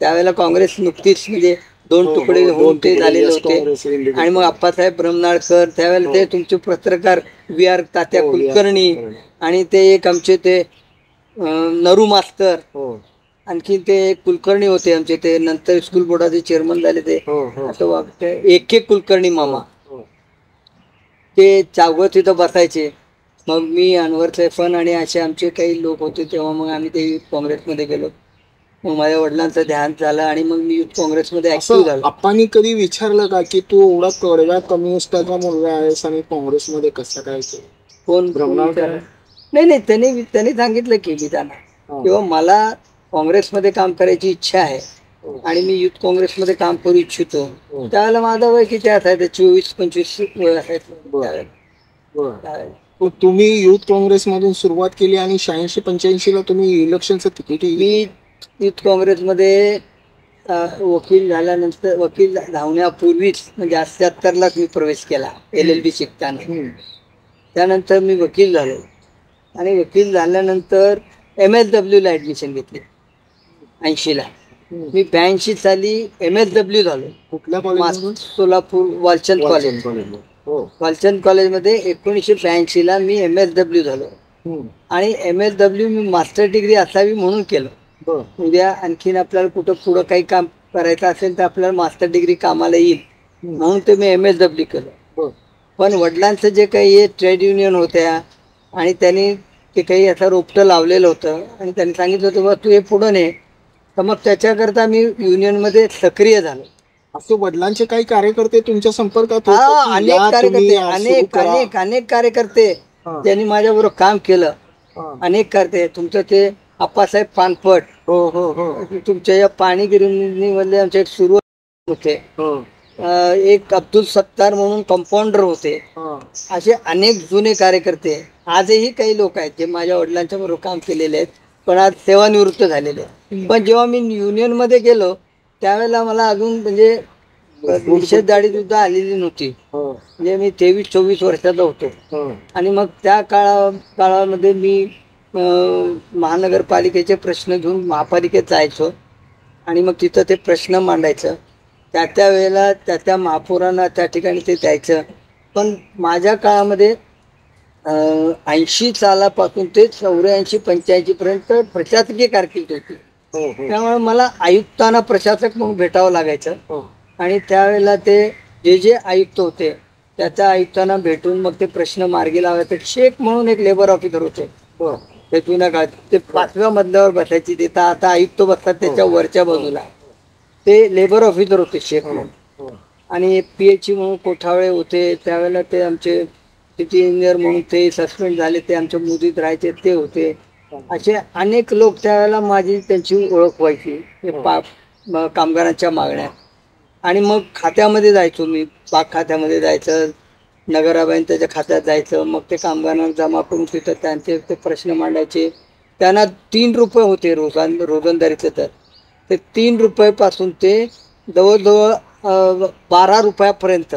त्यावेळेला काँग्रेस नुकतीच म्हणजे 2 तुकडे होऊन ते झालेले होते. आणि मग अप्पासाहेब ब्रह्मनाळकर, त्यावेळेला ते तुमचे पत्रकार VR तात्या कुलकर्णी, आणि ते एक आमचे ते नरू मास्तर, आणखी ते कुलकर्णी होते आमचे, ते नंतर स्कूल बोर्डाचे चेअरमन झाले ते असं एक कुलकर्णी मामा, ते चावगं तिथं बसायचे. मग मी, अनवर सैफन आणि असे आमचे काही लोक होते. तेव्हा मग आम्ही ते युथ काँग्रेसमध्ये गेलो. मग माझ्या वडिलांचं ध्यान झालं आणि मग मी युथ काँग्रेसमध्ये ऍक्टिव्ह झालो. आपण कधी विचारलं का की तू एवढा कडव्या कम्युनिस्टाचा मुलगा आहेस आणि काँग्रेसमध्ये कसं काय? कोण ब्रह्मनाळकर? नाही, त्यांनी सांगितलं की मी त्यांना किंवा मला काँग्रेसमध्ये काम करायची इच्छा आहे आणि मी युथ काँग्रेसमध्ये काम करू इच्छितो. त्यावेळेला माझं वय किती असायचं, 24-25 वय असायचं. तुम्ही युथ काँग्रेसमधून सुरुवात केली आणि 86-85 ला तुम्ही इलेक्शनचं तिकीट? मी युथ काँग्रेसमध्ये वकील झाल्यानंतर, वकील धावण्यापूर्वीच म्हणजे 78लाच मी प्रवेश केला LLB शिकताना. त्यानंतर मी वकील झालो आणि वकील झाल्यानंतर MSW ला ऍडमिशन घेतली 80ला. मी 82 साली MSW झालो. कुठल्या कॉलेज? सोलापूर वालचंद कॉलेज. वालचंद कॉलेजमध्ये 1982 ला मी MSW झालो. आणि MSW मी मास्टर डिग्री असावी म्हणून केलं. उद्या आणखीन आपल्याला कुठं पुढं काही काम करायचं असेल तर आपल्याला मास्टर डिग्री कामाला येईल म्हणून ते मी MSW केलं. पण वडिलांचं जे काही ट्रेड युनियन होत्या आणि त्यांनी ते काही असं रोपटं लावलेलं होतं आणि त्यांनी सांगितलं होतं बा तू हे पुढं ने, तर मग त्याच्याकरता मी युनियनमध्ये सक्रिय झालो. असं वडिलांचे काही कार्यकर्ते तुमच्या संपर्कात? अनेक कार्यकर्ते त्यांनी माझ्याबरोबर काम केलं. अनेक करते तुमचं ते अप्पासाहेब पानपट, तुमच्या या पाणीगिरीमधले आमचे एक सुरुवात होते, एक अब्दुल सत्तार म्हणून कंपाऊंडर होते. असे अनेक जुने कार्यकर्ते आजही काही लोक आहेत जे माझ्या वडिलांच्या बरोबर काम केलेले आहेत पण आज सेवानिवृत्त झालेले आहेत. पण जेव्हा मी युनियन मध्ये गेलो त्यावेळेला मला अजून म्हणजे निषेधदाढी सुद्धा आलेली नव्हती. म्हणजे मी 23-24 वर्षाचा होतो. आणि मग त्या काळामध्ये मी महानगरपालिकेचे प्रश्न घेऊन महापालिकेत जायचो आणि मग तिथं ते प्रश्न मांडायचं. त्या वेळेला त्या महापौरांना त्या ठिकाणी ते द्यायचं. पण माझ्या काळामध्ये 80 सालापासून ते 84-85 पर्यंत प्रशासकीय कारकीर्द होती. त्यामुळे मला आयुक्तांना प्रशासक म्हणून भेटावं लागायचं. आणि त्यावेळेला ते जे आयुक्त होते त्या आयुक्तांना भेटून मग ते प्रश्न मार्गी लावायचे. शेख म्हणून एक लेबर ऑफिसर होते ते जुन्या काळात, ते 5व्या मजल्यावर बसायची. ते आता आयुक्त बसतात त्याच्या वरच्या बाजूला, ते लेबर ऑफिसर होते शेख म्हणून. आणि PHE म्हणून कोठावळे होते त्यावेळेला, ते आमचे सिटी इंजिनियर म्हणून ते सस्पेंड झाले, ते आमच्या मुदीत राहायचे ते होते. असे अनेक लोक त्यावेळेला माझी त्यांची ओळख व्हायची कामगारांच्या मागण्या. आणि मग खात्यामध्ये जायचो मी, बाग खात्यामध्ये जायचं, नगराबाईंच्या खात्यात जायचं. मग ते कामगारांना जमा करून तिथं त्यांचे ते प्रश्न मांडायचे. त्यांना 3 रुपये होते रोजंदारीचं, तर ते 3 रुपयापासून ते जवळजवळ 12 रुपयापर्यंत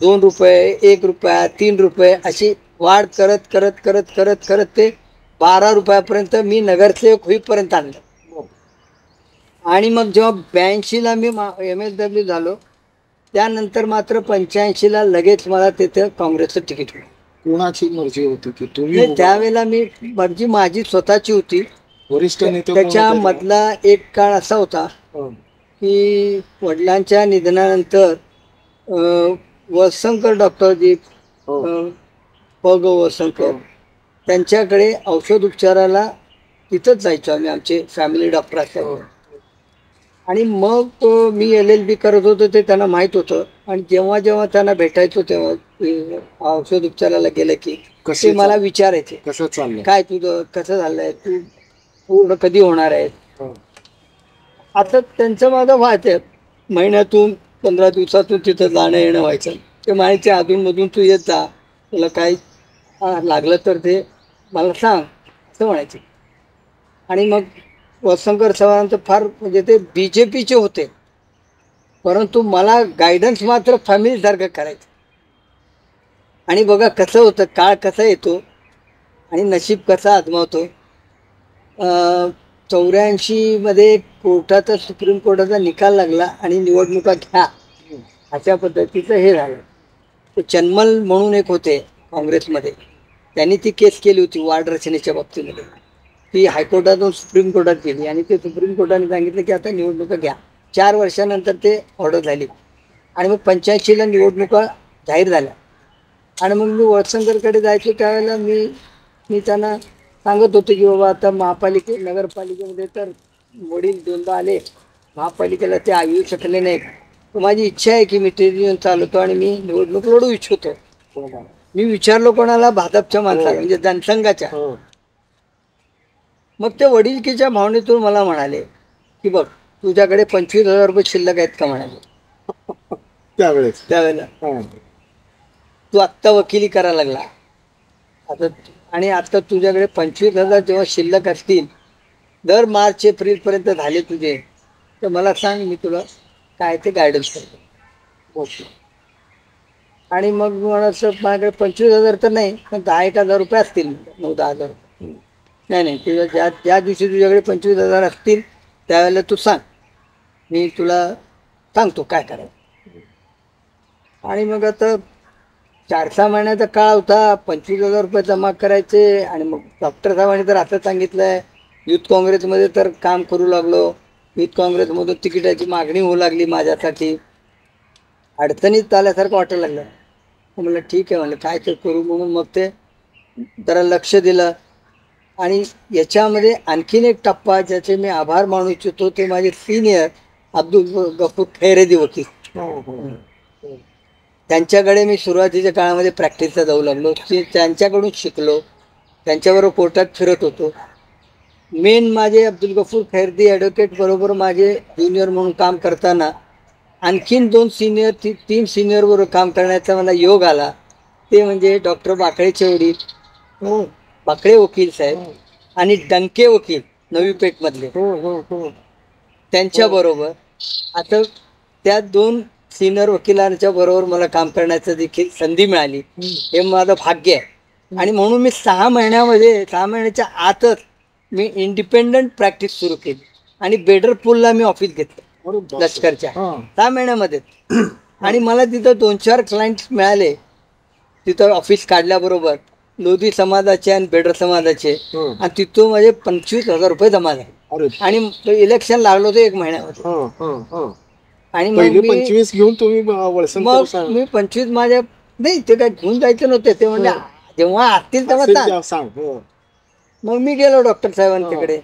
2 रुपये 1 रुपया 3 रुपये अशी वाढ करत करत करत करत करत ते 12 रुपयापर्यंत मी नगरसेवक होईपर्यंत आणलं. आणि मग जेव्हा 82ला मी MSW झालो त्यानंतर मात्र 85ला लगेच मला तिथे काँग्रेसचं तिकीट मिळालं. कोणाची मर्जी होती की तुम्ही नाही, त्यावेळेला मी मर्जी माझी स्वतःची होती. वरिष्ठ नेते कोण होते? त्याच्यामधला एक काळ असा होता हं. की वडिलांच्या निधनानंतर वसंकर डॉक्टरजी ग वसंकर त्यांच्याकडे औषध उपचाराला तिथंच जायचो आम्ही, आमचे फॅमिली डॉक्टर असल्यामुळे. आणि मग मी LLB करत होतो ते त्यांना माहीत होतं. आणि जेव्हा जेव्हा त्यांना भेटायचो तेव्हा औषध उपचाराला गेलं की कसे ते मला विचारायचे कसं चाललं? काय तुझं कसं झालंय, तू पूर्ण कधी होणार आहे. हं. आता त्यांचं माझं व्हायचं महिन्यातून 15 दिवसातून तिथं जाणं येणं व्हायचं. ते म्हणायचे अधूनमधून तू येत जा, तुला काही लागलं तर ते मला सांग असं म्हणायचे. आणि मग वसंकर साहेबांचं फार म्हणजे ते BJPचे होते परंतु मला गायडन्स मात्र फॅमिलीसारखं करायचं. आणि बघा कसं होतं, काळ कसा येतो आणि नशीब कसा आजमावतो. 84मध्ये कोर्टाचा सुप्रीम कोर्टाचा निकाल लागला आणि निवडणुका घ्या अशा पद्धतीचं हे झालं. ते चन्मल म्हणून एक होते काँग्रेसमध्ये, त्यांनी ती केस केली होती वार्ड रचनेच्या बाबतीमध्ये. ती हायकोर्टातून सुप्रीम कोर्टात गेली आणि ते सुप्रीम कोर्टाने सांगितलं की आता निवडणुका घ्या. 4 वर्षानंतर ते ऑर्डर झाली आणि मग 85ला निवडणुका जाहीर झाल्या. आणि मग मी वसंकरकडे जायचो त्यावेळेला मी त्यांना सांगत होतो की बाबा आता नगरपालिकेमध्ये तर वडील 2दा आले, महापालिकेला ते येऊ शकले नाहीत, तर माझी इच्छा आहे की मी ट्रेड युनियन चालवतो आणि मी निवडणूक लढू इच्छितो. मी विचारलो कोणाला, भाजपच्या माणसाला म्हणजे जनसंघाच्या. मग ते वडिलकीच्या भावनेतून मला म्हणाले की बघ तुझ्याकडे 25,000 रुपये शिल्लक आहेत का म्हणाले त्यावेळेला. तू आत्ता वकिली करायला लागला आता, आणि आता तुझ्याकडे 25,000 जेव्हा शिल्लक असतील, दर मार्च एप्रिलपर्यंत झाले तुझे, तर मला सांग मी तुला काय ते गायडन्स करतो. आणि मग म्हणायचं माझ्याकडे 25,000 तर नाही पण 10,000 रुपये असतील, 9-10 हजार. नाही तुझ्या ज्या दिवशी तुझ्याकडे 25,000 असतील त्यावेळेला तू सांग, मी तुला सांगतो काय करायचं. आणि मग आता 4-6 महिन्याचा काळ होता, 25,000 रुपये जमा करायचे. आणि मग डॉक्टर साहेबांनी तर असं सांगितलं आहे, युथ काँग्रेसमध्ये तर काम करू लागलो, युथ काँग्रेसमधून तिकिटाची मागणी होऊ लागली माझ्यासाठी, अडचणीत आल्यासारखं वाटायला लागलं. म्हणलं ठीक आहे, म्हणलं काय तर करू. म्हणून मग ते जरा लक्ष दिलं. आणि याच्यामध्ये आणखीन एक टप्पा ज्याचे मी आभार मानू इच्छितो ते माझे सिनियर अब्दुल गफूर खैरेदी वकील. त्यांच्याकडे मी सुरुवातीच्या काळामध्ये प्रॅक्टिसला जाऊ लागलो, त्यांच्याकडून शिकलो, त्यांच्याबरोबर कोर्टात फिरत होतो. मेन माझे अब्दुल गफूर खैरदी ॲडव्होकेट बरोबर माझे ज्युनियर म्हणून काम करताना आणखीन 2 सिनियर 3 सिनियरबरोबर काम करण्याचा मला योग आला. ते म्हणजे डॉक्टर बाकळेचे वडील बाकळे वकील साहेब आणि डंके वकील नवी पेठमधले, त्यांच्याबरोबर. आता त्या 2 सिनियर वकिलांच्या बरोबर मला काम करण्याचं देखील संधी मिळाली, हे माझं भाग्य आहे. आणि म्हणून मी 6 महिन्याच्या आतच मी इंडिपेंडंट प्रॅक्टिस सुरू केली आणि बेडरपूलला मी ऑफिस घेतलं लष्करच्या 6 महिन्यामध्ये. आणि मला तिथं 2-4 क्लायंट्स मिळाले तिथं ऑफिस काढल्याबरोबर, लोधी समाजाचे आणि बेडर समाजाचे. आणि तिथून माझे 25,000 रुपये जमा झाले. आणि इलेक्शन लागलो होतं 1 महिन्यामध्ये. आणि मग 25 घेऊन तुम्ही मग मी 25 माझ्या नाही, ते काय घेऊन जायचं नव्हते, ते म्हणजे जेव्हा असतील तेव्हा सांग. मग मी गेलो डॉक्टर साहेबांच्याकडे,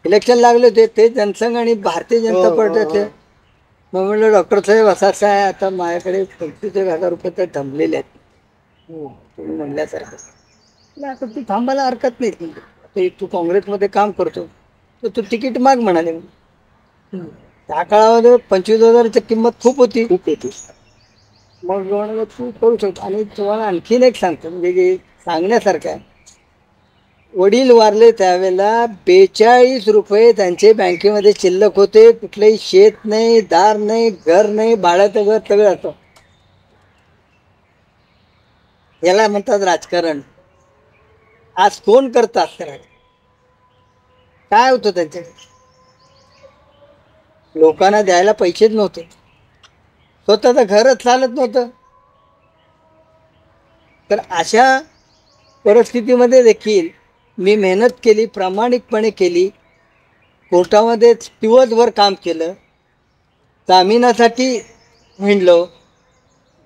इलेक्शन लागले होते, ते जनसंघ आणि भारतीय जनता पार्टीचे. मग म्हटलं डॉक्टर साहेब असं आहे, आता माझ्याकडे 25,000 रुपये तर थांबलेले आहेत तुम्ही म्हणल्यासारखं. आता तू थांबायला हरकत नाही, ते तू काँग्रेसमध्ये काम करतो तर तू तिकीट माग म्हणाले. त्या काळामध्ये 25,000ची किंमत खूप होती. मग म्हणाला तू करू शकतो. आणि तुम्हाला आणखीन एक सांगतो म्हणजे की सांगण्यासारखं आहे, वडील वारले त्यावेळेला 42 रुपये त्यांचे बँकेमध्ये शिल्लक होते. कुठलंही शेत नाही, दार नाही, घर नाही, भाड्याचं घर सगळं असं. याला म्हणतात राजकारण. आज कोण करतात राजकारण? काय होतं त्यांच्याकडे? लोकांना द्यायला पैसेच नव्हते, स्वतःचं घरच चालत नव्हतं. तर अशा परिस्थितीमध्ये देखील मी मेहनत केली, प्रामाणिकपणे केली. कोर्टामध्ये दिवसभर काम केलं, जामिनासाठी हिंडलो,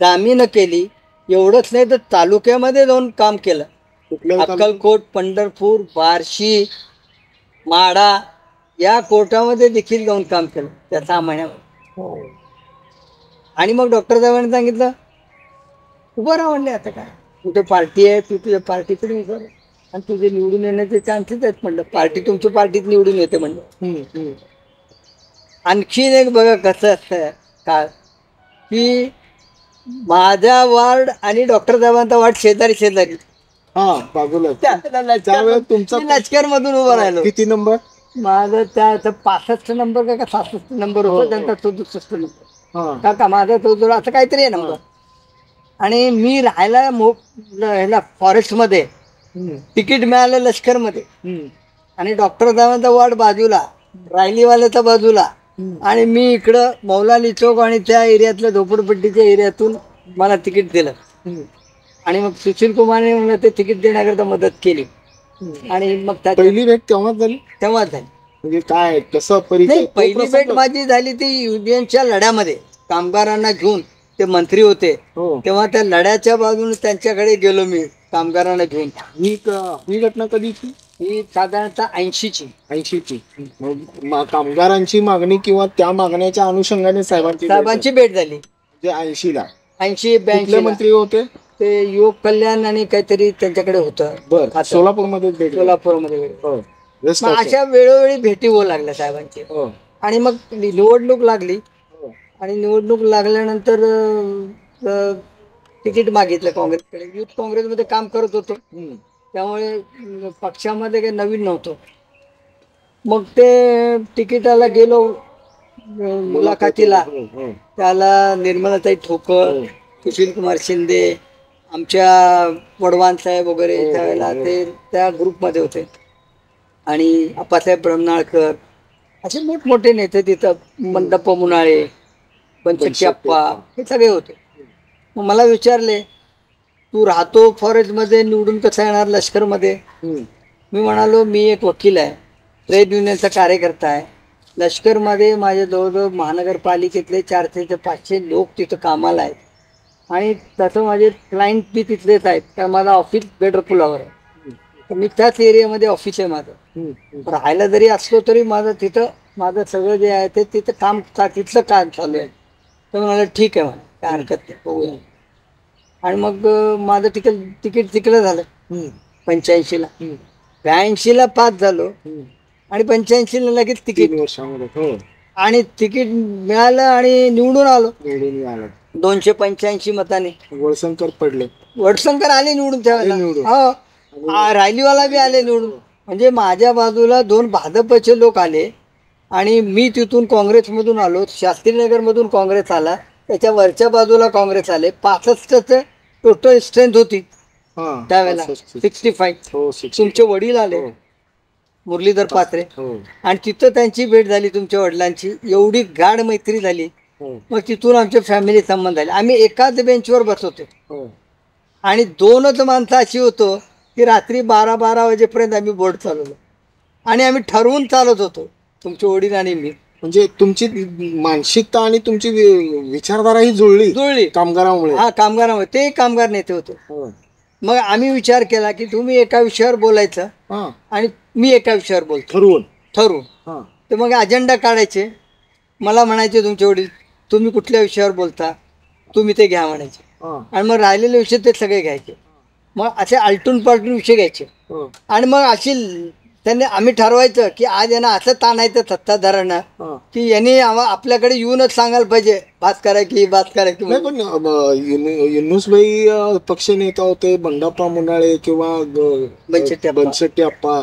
जामीन केली. एवढंच नाही तर तालुक्यामध्ये जाऊन काम केलं. अक्कलकोट, पंढरपूर, बार्शी, माढा या कोर्टामध्ये देखील जाऊन काम केलं त्या 6 महिन्यामध्ये. आणि मग डॉक्टर साहेबांनी सांगितलं उभं राहा म्हणले. आता काय, कुठे पार्टी आहे, तू तुझ्या पार्टीकडे उभं राहा आणि तुझे निवडून येण्याचे चान्सेस आहेत म्हणलं. पार्टी तुमच्या पार्टीत निवडून येते म्हणलं. आणखीन एक बघा कसं असतं का, की माझा वार्ड आणि डॉक्टर साहेबांचा वार्ड शेजारी शेजारी. बाजूला लष्कर मधून उभं राहिलो. किती नंबर माझं त्या 65 नंबर का 66 नंबर होता, त्यांचा 64 नंबर का माझा 14 असं काहीतरी आहे नंबर. आणि मी राहायला ह्याला फॉरेस्टमध्ये, तिकीट मिळालं लष्करमध्ये. आणि डॉक्टर साहेबांचा वार्ड बाजूला, रायलीवाल्याचा बाजूला, आणि मी इकडं मौलाली चौक आणि त्या एरियातल्या झोपडपट्टीच्या एरियातून मला तिकीट दिलं. आणि मग सुशील कुमारने मला ते तिकीट देण्याकरता मदत केली. आणि मग पहिली भेट तेव्हाच झाली. म्हणजे काय कसं परिचय? पहिली भेट माझी झाली ती युनियनच्या लढ्यामध्ये. कामगारांना घेऊन ते मंत्री होते तेव्हा त्या लढ्याच्या बाजूने त्यांच्याकडे गेलो मी कामगारांना घेऊन. ही घटना कधीची? ही साधारणतः 80ची. कामगारांची मागणी किंवा त्या मागण्याच्या अनुषंगाने साहेबांची भेट झाली. म्हणजे 80ला 80-82 मंत्री होते ते युवक कल्याण आणि काहीतरी त्यांच्याकडे होतं. बरं, सोलापूरमध्ये भेट. सोलापूरमध्ये अशा वेळोवेळी भेटी होऊ लागल्या साहेबांची. आणि मग निवडणूक लागली आणि निवडणूक लागल्यानंतर तिकीट मागितलं काँग्रेसकडे. युथ काँग्रेसमध्ये काम करत होतो त्यामुळे पक्षामध्ये काही नवीन नव्हतं. मग ते तिकिटाला गेलो मुलाखतीला. त्याला निर्मलाताई ठोकर, सुशील कुमार शिंदे, आमच्या वडवान साहेब वगैरे त्यावेळेला ते त्या ग्रुपमध्ये होते. आणि आप्पासाहेब ब्रह्मनाळकर असे मोठमोठे नेते तिथं, मंदप्पा मुनाळे, बनशेट्टी आप्पा, हे सगळे होते. मग मला विचारले तू राहतो फॉरेस्टमध्ये, निवडून कसं येणार लष्करमध्ये? मी म्हणालो मी एक वकील आहे, ट्रेड युनियनचा कार्यकर्ता आहे. लष्करमध्ये माझ्या जवळजवळ महानगरपालिकेतले 400 ते 500 लोक तिथं कामाला आहेत. आणि तसं माझे क्लायंट बी तिथलेच आहेत, कारण माझं ऑफिस बेडर पुलावर आहे. तर मी त्याच एरियामध्ये ऑफिस आहे माझं. राहायला जरी असलो तरी माझं सगळं जे आहे ते तिथं तिथलं काम चालू आहे. तर म्हणाले ठीक आहे, मला काय हरकत नाही, बघूया. आणि मग माझं तिकीट तिकडं झालं 85ला. 82ला पास झालो आणि 85ला लगेच तिकीट. आणि तिकीट मिळालं आणि निवडून आलो 285 मताने. वडसंकर आले निवडून त्यावेळेला. हो, रायलीवाला बी आले निवडून. म्हणजे माझ्या बाजूला 2 भाजपचे लोक आले आणि मी तिथून काँग्रेसमधून आलो. शास्त्रीनगरमधून काँग्रेस आला, त्याच्या वरच्या बाजूला काँग्रेस आले. 65 टोटल स्ट्रेंथ होती त्यावेळेला, 65. तुमचे वडील आले, मुरलीधर पात्रे, आणि तिथं त्यांची भेट झाली तुमच्या वडिलांची. एवढी गाढ मैत्री झाली. मग तिथून आमचे फॅमिली संबंध झाले. आम्ही एकाच बेंचवर बसवतो आणि 2च माणसं अशी होतो की रात्री 12 वाजेपर्यंत आम्ही बोर्ड चालवलो. आणि आम्ही ठरवून चालत होतो, तुमचे वडील आणि मी. म्हणजे तुमची मानसिकता आणि तुमची विचारधारा ही जुळली कामगारांमुळे. कामगारांमुळे. ते कामगार नेते होते. मग आम्ही विचार केला की तुम्ही एका विषयावर बोलायचं आणि मी एका विषयावर बोलतो, ठरवून. तर मग अजेंडा काढायचे. मला म्हणायचे तुमचे वडील तुम्ही कुठल्या विषयावर बोलता, तुम्ही ते घ्या म्हणायचे. आणि मग राहिलेले विषय ते सगळे घ्यायचे. मग असे आलटून पालटून विषय घ्यायचे. आणि मग अशी त्यांनी आम्ही ठरवायचं की आज यांना असं ताणायचं सत्ताधाऱ्यांना हा. की यांनी आपल्याकडे येऊनच सांगायला पाहिजे भात करा की नाही पण युनुसभाई पक्ष नेता होते, बंडाप्पा मुनाळे किंवा बनशेट्टी अप्पा,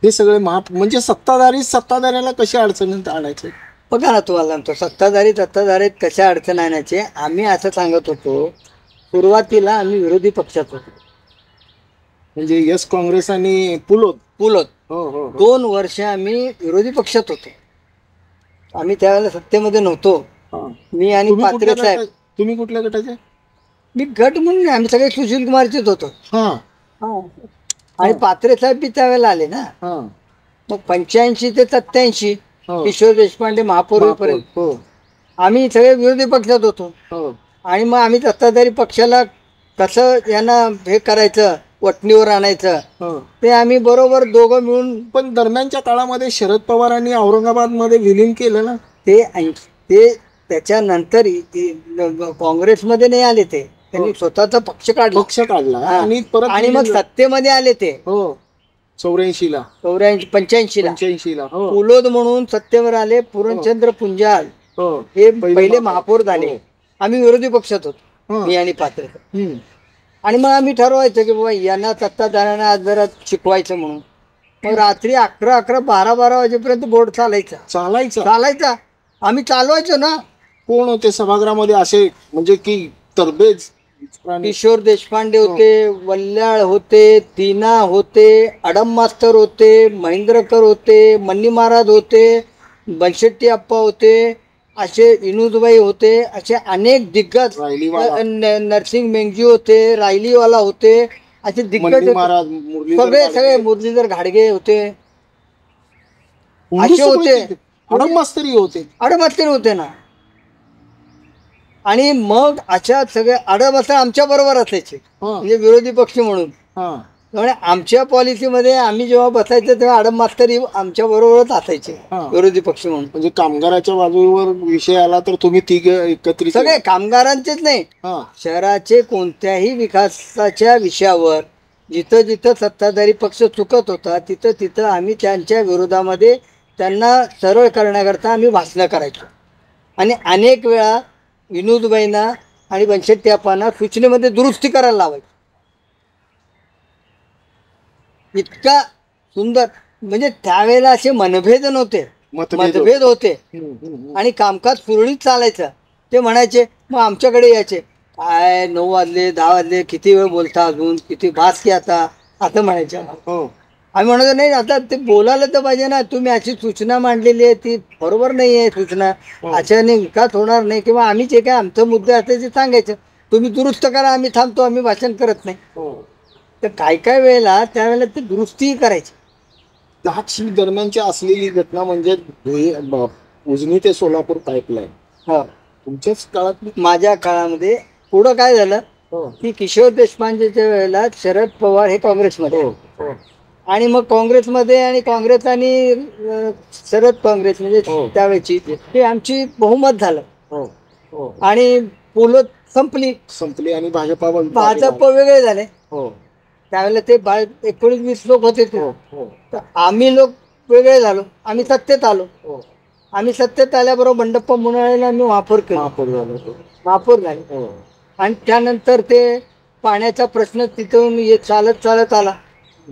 हे सगळे म्हणजे सत्ताधाऱ्याला कशा अडचणीत आणायचे? बघा ना, तुम्हाला सांगतो सत्ताधारीत कशा अडचण आणायचे. आम्ही असं सांगत होतो, सुरुवातीला आम्ही विरोधी पक्षात होतो, म्हणजे यस काँग्रेस आणि पुलोत. हो. 2 वर्ष आम्ही विरोधी पक्षात होतो. आम्ही त्यावेळेला सत्तेमध्ये नव्हतो. मी आणि पात्रे साहेब. तुम्ही कुठल्या गटाचे? मी गट म्हणून आम्ही सगळे सुशील कुमारचेच होतो. आणि पात्रे साहेब बी त्यावेळेला आले ना. मग 85 ते 87 किशोर देशपांडे महापौर होईपर्यंत आम्ही सगळे विरोधी पक्षात होतो. आणि मग आम्ही सत्ताधारी पक्षाला कसं यांना हे करायचं, वटणीवर आणायचं, ते आम्ही बरोबर दोघं मिळून. पण दरम्यानच्या काळामध्ये शरद पवारांनी औरंगाबादमध्ये विलीन केलं ना. ते त्याच्यानंतर काँग्रेसमध्ये नाही आले, त्यांनी स्वतःचा पक्ष काढला आणि परत आणि मग सत्तेमध्ये आले ते. 84ला 85ला पुलोद म्हणून सत्तेवर आले. पूर्णचंद्र पुंजाल हे पहिले महापौर झाले. आम्ही विरोधी पक्षात होतो, मी आणि पात्र. आणि मग आम्ही ठरवायचं की बाबा यांना सत्ताधाऱ्यांना आज जरा शिकवायचं म्हणून. मग रात्री 11-12 वाजेपर्यंत बोर्ड चालायचा. आम्ही चालवायचो ना. कोण होते सभागृहामध्ये असे, म्हणजे की तरबेज? किशोर देशपांडे होते, वल्ल्याळ होते, दीना होते, अडम मास्तर होते, महेंद्रकर होते, मन्नी महाराज होते, बनशेट्टी अप्पा होते, असे विनोदबाई होते, असे अनेक दिग्गज, नरसिंग मेंगजी होते, रायलीवाला होते, असे दिग्गज सगळे मुरलीधर घाडगे होते, असे होते. अडममास्तरी होते ना. आणि मग अशा सगळे अडममास्तर आमच्या बरोबर असायचे, म्हणजे विरोधी पक्ष म्हणून. त्यामुळे आमच्या पॉलिसीमध्ये आम्ही जेव्हा बसायचं तेव्हा अडम मास्तरी आमच्या बरोबरच असायचे विरोधी पक्ष म्हणून. म्हणजे कामगाराच्या बाजूवर विषय आला तर तुम्ही तिघ एकत्रित? सगळे कामगारांचेच नाही, शहराचे कोणत्याही विकासाच्या विषयावर जिथं जिथं सत्ताधारी पक्ष चुकत होता तिथं तिथं आम्ही त्यांच्या विरोधामध्ये त्यांना सरळ करण्याकरता आम्ही भाषणं करायचो. आणि अनेक वेळा विनोदबाईंना आणि बनशेट्टी अप्पांना सूचनेमध्ये दुरुस्ती करायला लावायची. इतका सुंदर, म्हणजे त्यावेळेला असे मतभेद होते आणि कामकाज सुरळीत चालायचं. ते म्हणायचे, मग आमच्याकडे यायचे, काय 9 वाजले 10 वाजले, किती वेळ बोलता, अजून किती बास की आता, असं म्हणायचे. आम्ही म्हणायचो नाही, आता ते बोलायला तर पाहिजे ना, तुम्ही अशी सूचना मांडलेली आहे ती बरोबर नाही आहे सूचना, अशाने विकास होणार नाही, किंवा आम्ही जे काय आमचं मुद्दे असते ते सांगायचं, तुम्ही दुरुस्त करा, आम्ही थांबतो, आम्ही भाषण करत नाही. तर काय वेळेला त्यावेळेला ते दुरुस्तीही करायची. 10 दरम्यानची असलेली घटना म्हणजे उजनी ते सोलापूर पाईपलाईन. तुमच्याच काळात? माझ्या काळामध्ये. पुढं काय झालं की किशोर देशपांडेच्या वेळेला शरद पवार हे काँग्रेसमध्ये, आणि मग काँग्रेसमध्ये आणि काँग्रेस आणि शरद काँग्रेस म्हणजे त्यावेळेची हे आमची बहुमत झालं. आणि पुलोत संपली आणि भाजप वेगळे झाले. त्यावेळेला ते 19-20 लोक होते. तर आम्ही लोक वेगळे झालो, आम्ही सत्तेत आलो. आम्ही सत्तेत आल्याबरोबर बंडप्पा मुनाळेला आम्ही महापौर झाले. आणि त्यानंतर ते पाण्याचा प्रश्न तिथून चालत आला.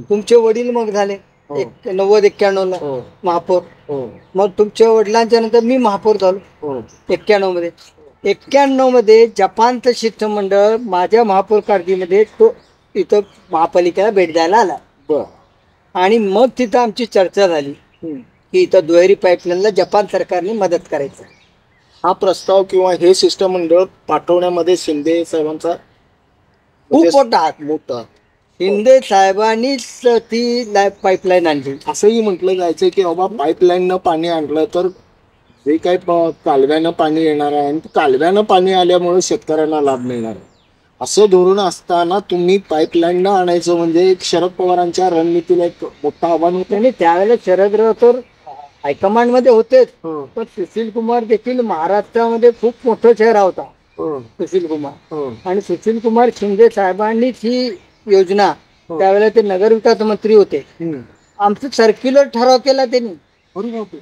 तुमचे वडील मग झाले 90-91ला महापौर. मग तुमच्या वडिलांच्या नंतर मी महापौर झालो 91मध्ये. 91मध्ये जपानचं शिष्टमंडळ माझ्या महापौर कारकीमध्ये तो इथं महापालिकेला भेट द्यायला आला. आणि मग तिथं आमची चर्चा झाली की इथं दुहेरी पाईपलाईनला जपान सरकारने मदत करायचं. हा प्रस्ताव किंवा हे शिष्टमंडळ पाठवण्यामध्ये शिंदे साहेबांचा खूप मोठा. शिंदे साहेबांनीच ती पाईपलाईन आणली. असंही म्हटलं जायचं की बाबा पाईपलाईननं पाणी आणलं तर जे काही कालव्यानं पाणी येणार आहे आणि कालव्यानं पाणी आल्यामुळे शेतकऱ्यांना लाभ मिळणार आहे, असं धोरण असताना तुम्ही पाईपलाईननं आणायचं म्हणजे शरद पवारांच्या रणनीतीला एक मोठं आव्हान होतं. आणि त्यावेळेला शरदराव तर हायकमांड मध्ये होतेच, पण सुशील कुमार देखील महाराष्ट्रामध्ये खूप मोठं चेहरा होता सुशील कुमार. आणि सुशील कुमार शिंदे साहेबांनीच ही योजना, त्यावेळेला ते नगरविकास मंत्री होते, आमचं सर्क्युलर ठराव केला त्यांनी. अरे बापरे.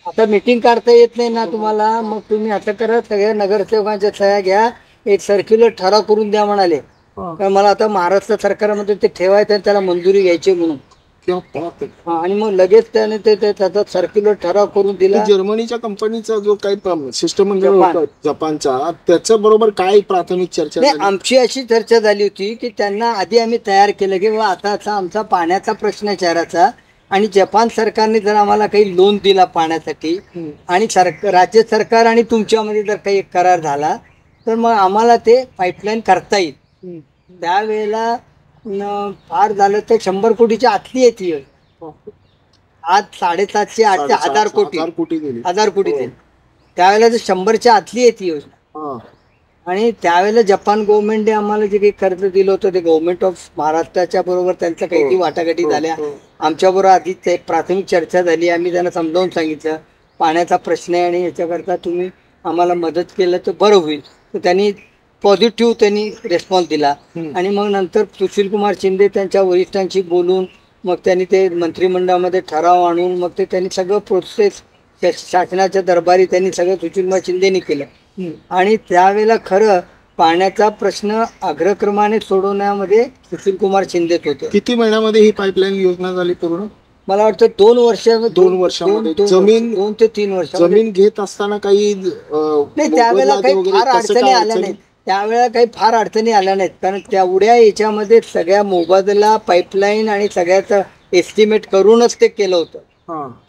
आता मीटिंग काढता येत नाही ना तुम्हाला, मग तुम्ही आता करा, सगळ्या नगरसेवकांच्या सह्या घ्या, एक सर्क्युलर ठराव करून द्या म्हणाले. कारण मला आता महाराष्ट्र सरकारमध्ये ते ठेवायचं आणि त्याला मंजुरी घ्यायची म्हणून. आणि मग लगेच त्याने त्याचा सर्क्युलर ठराव करून दिला. जर्मनीच्या कंपनीचा जो काही शिष्टमंडळ होता जपानचा, त्याच्या बरोबर काय प्राथमिक चर्चा नाही, आमची अशी चर्चा झाली होती की त्यांना आधी आम्ही तयार केलं की आता असा आमचा पाण्याचा प्रश्न आहे शहराचा, आणि जपान सरकारने जर आम्हाला काही लोन दिला पाण्यासाठी आणि राज्य सरकार आणि तुमच्यामध्ये जर काही करार झाला तर मग आम्हाला ते पाईपलाईन करता येईल. त्यावेळेला फार झालं तर 100 कोटीच्या आतली येते. आज 750 800 1000 कोटी दिली. त्यावेळेला 100च्या आतली येते योजना. आणि त्यावेळेला जपान गव्हर्नमेंटने आम्हाला जे काही कर्ज दिलं होतं ते गव्हर्नमेंट ऑफ महाराष्ट्राच्या बरोबर त्यांच्या काही वाटाघाटी झाल्या. आमच्याबरोबर आधी ते प्राथमिक चर्चा झाली. आम्ही त्यांना समजावून सांगितलं पाण्याचा प्रश्न आहे आणि याच्याकरता तुम्ही आम्हाला मदत केलं तर बरं होईल. तर त्यांनी पॉझिटिव्ह रिस्पॉन्स दिला. आणि मग नंतर सुशीलकुमार शिंदे त्यांच्या वरिष्ठांशी बोलून मग त्यांनी ते मंत्रिमंडळामध्ये ठराव आणून मग ते त्यांनी सगळं प्रोसेस शासनाच्या दरबारी त्यांनी सगळं सुशीलकुमार शिंदेनी केलं. आणि त्यावेळेला खरं पाण्याचा प्रश्न अग्रक्रमाने सोडवण्यामध्ये सुशीलकुमार शिंदेच होते. किती महिन्यामध्ये ही पाईपलाईन योजना झाली पूर्ण? मला वाटतं 2 वर्षामध्ये. जमीन 2 ते 3 वर्ष जमीन घेत असताना काही नाही, त्यावेळेला काही फार अडचणी आल्या नाहीत. त्यावेळेला काही फार अडचणी आल्या नाहीत, कारण तेवढ्या याच्यामध्ये सगळ्या मोबदला पाईपलाईन आणि सगळ्याचं एस्टिमेट करूनच ते केलं होतं.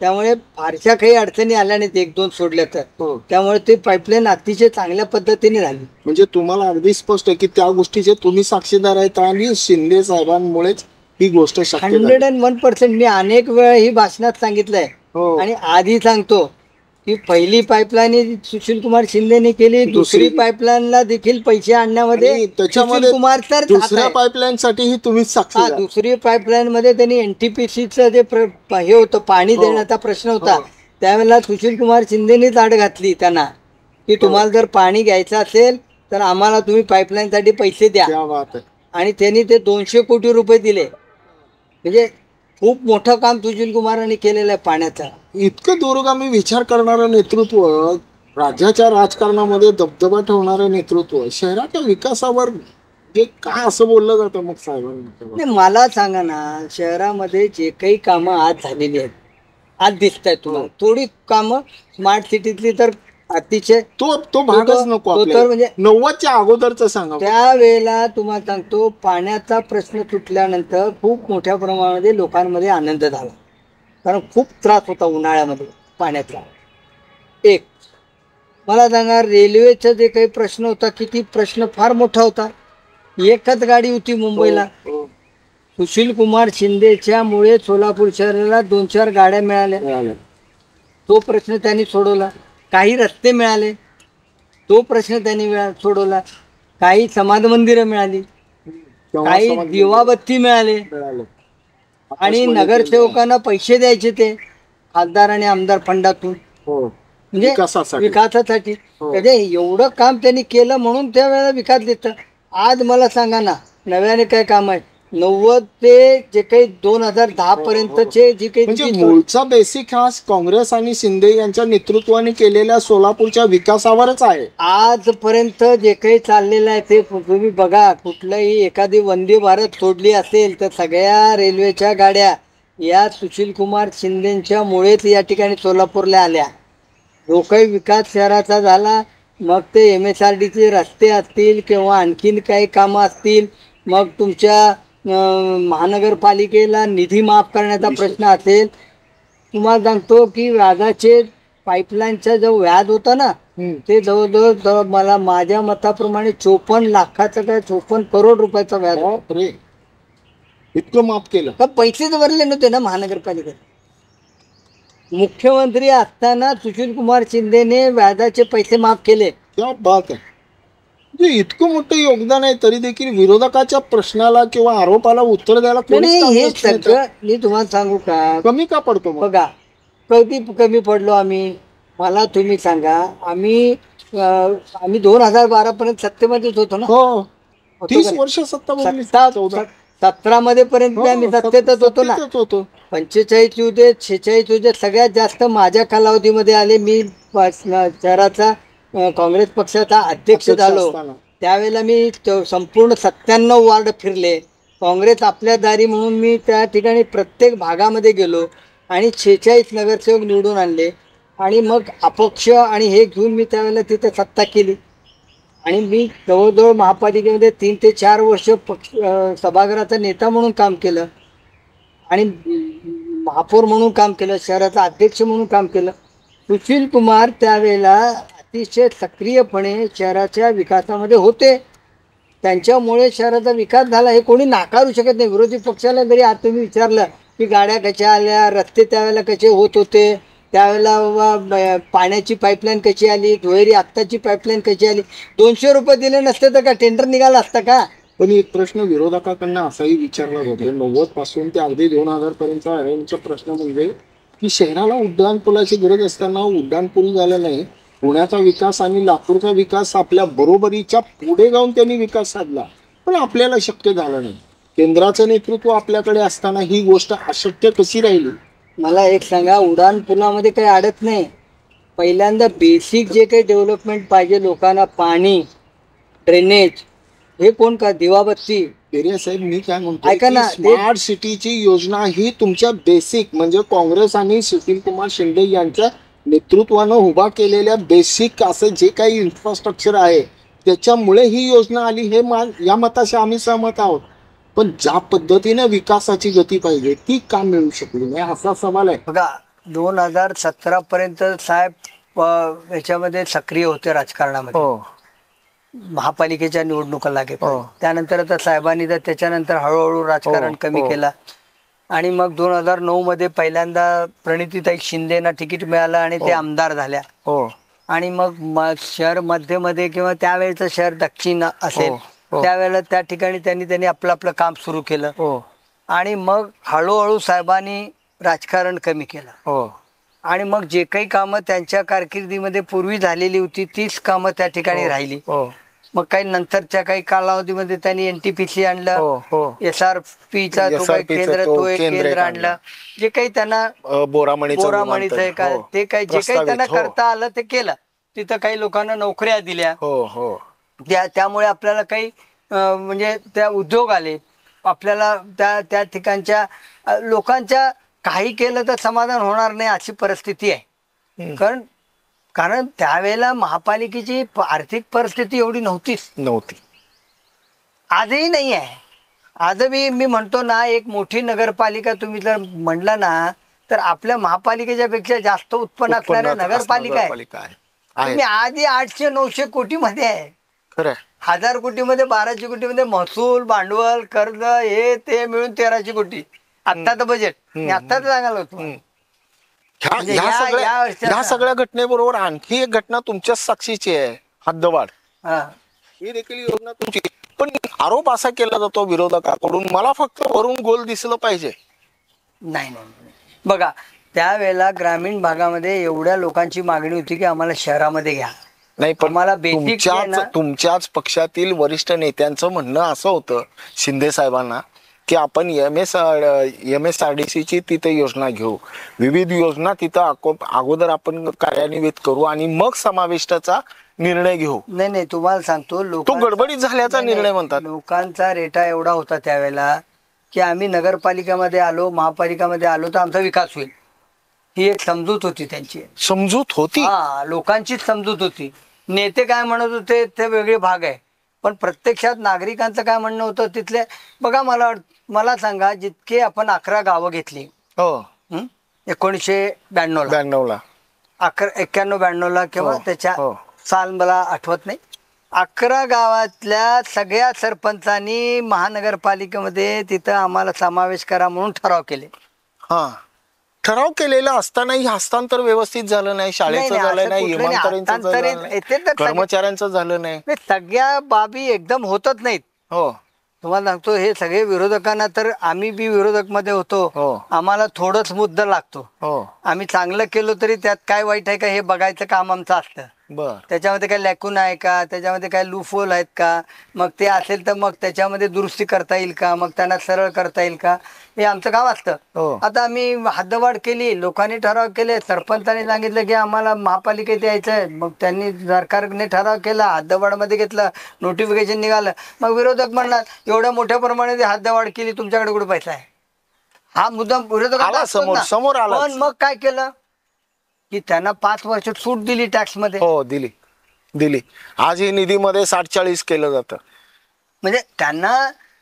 त्यामुळे फारशा काही अडचणी आल्या नाहीत, 1-2 सोडल्या तर. त्यामुळे ते पाईपलाईन अतिशय चांगल्या पद्धतीने झाली. म्हणजे तुम्हाला अगदी स्पष्ट आहे की त्या गोष्टीचे तुम्ही साक्षीदार आहेत आणि शिंदे साहेबांमुळेच ही गोष्ट शक्य झाली. 101%. मी अनेक वेळा ही भाषणात सांगितलंय. आणि आधी सांगतो की पहिली पाईपलाईन सुशीलकुमार शिंदेने केली, दुसरी पाईपलाईनला देखील पैसे आणण्यामध्ये सुशीलकुमार तर दुसऱ्या पाईपलाईन साठी तुम्ही साक्षीदार. दुसरी पाईपलाईन मध्ये त्यांनी एनटीपीसीचं जे हे होतं पाणी देण्याचा प्रश्न होता, त्यावेळेला सुशीलकुमार शिंदेनेच आड घातली त्यांना की तुम्हाला जर पाणी घ्यायचं असेल तर आम्हाला तुम्ही पाईपलाईनसाठी पैसे द्या. आणि त्यांनी ते 200 कोटी रुपये दिले. म्हणजे खूप मोठं काम सुशीलकुमारांनी केलेलं आहे पाण्याचं. इतकं दूरगामी विचार करणारं नेतृत्व, राज्याच्या राजकारणामध्ये दबदबा ठेवणारं नेतृत्व, शहराच्या विकासावर जे काय असं बोललं जातं मग साहेबांना? मला सांगा ना, शहरामध्ये जे काही कामं आज झालेली आहेत, आज दिसत आहेत तुम्हाला, थोडी कामं स्मार्ट सिटीतली तर अतिशय तो भागच नको. तर म्हणजे 90च्या अगोदरच सांगा. त्यावेळेला तुम्हाला सांगतो पाण्याचा प्रश्न सुटल्यानंतर खूप मोठ्या प्रमाणामध्ये लोकांमध्ये आनंद झाला, कारण खूप त्रास होता उन्हाळ्यामध्ये पाण्याचा. एक मला सांगा, रेल्वेचा जे काही प्रश्न होता, किती प्रश्न फार मोठा होता. एकच गाडी होती मुंबईला. सुशीलकुमार शिंदेच्यामुळे सोलापूर शहराला 2-4 गाड्या मिळाल्या. तो प्रश्न त्यांनी सोडवला. काही रस्ते मिळाले, तो प्रश्न त्यांनी सोडवला. काही समाज मंदिरं मिळाली, काही दिवाबत्ती मिळाले. आणि नगरसेवकांना पैसे द्यायचे ते खासदार आणि आमदार फंडातून, म्हणजे विकासासाठी. म्हणजे एवढं काम त्यांनी केलं म्हणून त्यावेळेला विकास देतं. आज मला सांगा ना, नव्याने काय काम आहे? 90 ते जे काही 2010 पर्यंतचे जे काही मूळचा बेसिक हा काँग्रेस आणि शिंदे यांच्या नेतृत्वाने केलेल्या सोलापूरच्या विकासावरच आहे. आजपर्यंत जे काही चाललेलं आहे ते तुम्ही बघा. कुठलंही एखादी वंदे भारत सोडली असेल तर सगळ्या रेल्वेच्या गाड्या या सुशीलकुमार शिंदेच्या मुळेच या ठिकाणी सोलापूरला आल्या. जो काही विकास शहराचा झाला, मग ते MSRDचे रस्ते असतील किंवा आणखीन काही कामं असतील, मग तुमच्या महानगरपालिकेला निधी माफ करण्याचा प्रश्न असेल. तुम्हाला सांगतो की व्याजाचे पाईपलाईनचा जो व्याज होता ना, ते जवळजवळ मला माझ्या मताप्रमाणे 54 लाखाचं काय 54 करोड रुपयाचं व्याज. इतकं माफ केलं का? पैसेच भरले नव्हते ना महानगरपालिकेत. मुख्यमंत्री असताना सुशीलकुमार शिंदेने व्याजाचे पैसे माफ केले. क्या बात आहे. म्हणजे इतकं मोठं योगदान आहे तरी देखील विरोधकाच्या प्रश्नाला किंवा आरोपाला उत्तर द्यायला हे सगळं मी तुम्हाला सांगू का, कमी का पडतो? बघा, कधी कमी पडलो आम्ही? मला तुम्ही सांगा. आम्ही 2012 पर्यंत सत्तेमध्येच होतो ना. हो, 30 वर्ष सत्ता. 17 पर्यंत बी आम्ही सत्तेतच होतो ना. सत्तेतच होतो. 45 येऊ दे 46 येऊ दे, सगळ्यात जास्त माझ्या कालावधीमध्ये आले. मी शहराचा काँग्रेस पक्षाचा अध्यक्ष झालो. असताना. त्यावेळेला मी संपूर्ण 97 वार्ड फिरले. काँग्रेस आपल्या दारी म्हणून मी त्या ठिकाणी प्रत्येक भागामध्ये गेलो आणि 46 नगरसेवक निवडून आणले. आणि मग अपक्ष आणि हे घेऊन मी त्यावेळेला तिथे सत्ता केली. आणि मी जवळजवळ महापालिकेमध्ये 3 ते 4 वर्ष सभागृहाचा नेता म्हणून काम केलं आणि महापौर म्हणून काम केलं, शहराचा अध्यक्ष म्हणून काम केलं. सुशील कुमार त्यावेळेला अतिशय सक्रियपणे शहराच्या विकासामध्ये होते. त्यांच्यामुळे शहराचा विकास झाला हे कोणी नाकारू शकत नाही. विरोधी पक्षाला जरी आज तुम्ही विचारलं की गाड्या कशा आल्या, रस्ते त्यावेळेला कसे होत होते, त्यावेळेला पाण्याची पाईपलाईन कशी आली, दुहेरी आत्ताची पाईपलाईन कशी आली, 200 रुपये दिले नसते तर का टेंडर निघाला असता का? पण एक प्रश्न विरोधकांकडनं असाही विचारला जातो, 90 पासून ते अगदी 2000 पर्यंतचा अरेंजचा प्रश्न म्हणजे की शहराला उड्डाणपुलाची गरज असताना उड्डाणपूल झालं नाही. पुण्याचा विकास आणि लातूरचा विकास आपल्या बरोबरीच्या पुढे जाऊन त्यांनी विकास साधला, पण आपल्याला शक्य झालं नाही. केंद्राचं नेतृत्व आपल्याकडे असताना ही गोष्ट अशक्य कशी राहिली? मला एक सांगा, उड्डाण पुलामध्ये काही अडत नाही. पहिल्यांदा बेसिक जे काही डेव्हलपमेंट पाहिजे लोकांना, पाणी, ड्रेनेज, हे कोण का दिवाबत्ती. पेरिया साहेब, मी काय म्हणतो, ऐका ना, स्मार्ट सिटीची योजना ही तुमच्या बेसिक म्हणजे काँग्रेस आणि सुशील कुमार शिंदे यांच्या नेतृत्वानं उभा केलेल्या बेसिक असं जे काही इन्फ्रास्ट्रक्चर आहे त्याच्यामुळे ही योजना आली, हे या मताशी आम्ही सहमत आहोत. पण ज्या पद्धतीने विकासाची गती पाहिजे ती का मिळू शकली नाही असा सवाल आहे. बघा, 2017 पर्यंत साहेब याच्यामध्ये सक्रिय होते राजकारणामध्ये. महापालिकेच्या निवडणुका लागे, त्यानंतर आता साहेबांनी तर त्याच्यानंतर हळूहळू राजकारण कमी केलं. आणि मग 2009 मध्ये पहिल्यांदा प्रणितीताई शिंदेना तिकीट मिळालं आणि ते आमदार झाल्या. आणि मग शहर मध्यमध्ये किंवा त्यावेळेचं शहर दक्षिण असेल त्यावेळेला त्या ठिकाणी त्यांनी आपलं काम सुरू केलं. आणि मग हळूहळू साहेबांनी राजकारण कमी केलं. आणि मग जे काही कामं त्यांच्या कारकिर्दीमध्ये पूर्वी झालेली होती तीच कामं त्या ठिकाणी राहिली. मग काही नंतरच्या काही कालावधीमध्ये त्यांनी NTPC आणलं, SRPचा तो काही केंद्र आणलं, जे काही त्यांना बोरामणीचं ते काही जे काही त्यांना करता आलं ते केलं. तिथं काही लोकांना नोकऱ्या दिल्या. त्यामुळे आपल्याला काही म्हणजे त्या उद्योग आले. आपल्याला त्या ठिकाणच्या लोकांच्या काही केलं तर समाधान होणार नाही अशी परिस्थिती आहे. कारण त्यावेळेला महापालिकेची आर्थिक परिस्थिती एवढी नव्हती. आजही नाही आहे. आजही मी म्हणतो ना, एक मोठी नगरपालिका तुम्ही जर म्हणला ना तर आपल्या महापालिकेच्या पेक्षा जास्त उत्पन्न असणाऱ्या नगरपालिका आहे. तुम्ही आधी 800-900 कोटी मध्ये आहे. 1000 कोटीमध्ये 1200 कोटीमध्ये महसूल, भांडवल, कर्ज हे ते मिळून 1300 कोटी आत्ताचं बजेट. मी आत्ताच सांगायला होतो. ह्या सगळ्या घटनेबरोबर आणखी एक घटना तुमच्या साक्षीची आहे, हद्दवाढ. ही देखील योजना तुमची, पण आरोप असा केला जातो विरोधकाकडून, मला फक्त वरून गोल दिसलं पाहिजे. नाही, बघा, त्यावेळेला ग्रामीण भागामध्ये एवढ्या लोकांची मागणी होती की आम्हाला शहरामध्ये घ्या. नाही, पण मला तुमच्याच पक्षातील वरिष्ठ नेत्यांचं म्हणणं असं होतं शिंदे साहेबांना की आपण MSRDC ची तिथे योजना घेऊ, विविध योजना तिथं अगोदर आपण कार्यान्वित करू आणि मग समाविष्टाचा निर्णय घेऊ. नाही, तुम्हाला सांगतो, तो गडबडीत झाल्याचा निर्णय म्हणतात. लोकांचा रेटा एवढा होता त्यावेळेला की आम्ही नगरपालिकामध्ये आलो, महापालिकामध्ये आलो तर आमचा विकास होईल, ही एक समजूत होती. त्यांची समजूत होती, लोकांचीच समजूत होती. नेते काय म्हणत होते ते वेगळे भाग आहे, पण प्रत्यक्षात नागरिकांचं काय म्हणणं होतं तिथले. बघा, मला सांगा, जितके आपण 11 गावं घेतली 1992 ला 91-92 ला किंवा त्याच्या साल मला आठवत नाही, 11 गावातल्या सगळ्या सरपंचांनी महानगरपालिकेमध्ये तिथं आम्हाला समावेश करा म्हणून ठराव केले. ठराव केलेला असतानाही हस्तांतर व्यवस्थित झालं नाही, शाळेचं झालं नाही, कर्मचाऱ्यांचं झालं नाही, सगळ्या बाबी एकदम होतच नाहीत. तुम्हाला सांगतो, हे सगळे विरोधकांना, तर आम्ही बी विरोधक मध्ये होतो, आम्हाला थोडंच मुद्दा लागतो. आम्ही चांगलं केलं तरी त्यात काय वाईट आहे का हे बघायचं काम आमचं असतं. बर. त्याच्यामध्ये काय लॅकून आहे का, त्याच्यामध्ये काय लूफोल आहेत का, मग ते असेल तर मग त्याच्यामध्ये दुरुस्ती करता येईल का, मग त्यांना सरळ करता येईल का, हे आमचं काम असतं. हो. आता आम्ही हद्दवाढ केली, लोकांनी ठराव केले, सरपंचाने सांगितलं की आम्हाला महापालिकेत यायचं आहे, मग त्यांनी सरकारने ठराव केला, हद्दवाढमध्ये घेतलं, नोटिफिकेशन निघालं. मग विरोधक म्हणणार एवढ्या मोठ्या प्रमाणात हद्दवाढ केली, तुमच्याकडे कुठे पैसा आहे. हा मुद्दा विरोधकांचा आला असतोच समोर, ना. समोर आला. पण मग काय केलं की त्यांना 5 वर्ष सूट दिली टॅक्समध्ये. हो, दिली. आज ही निधीमध्ये 60-40 केलं जातं. म्हणजे त्यांना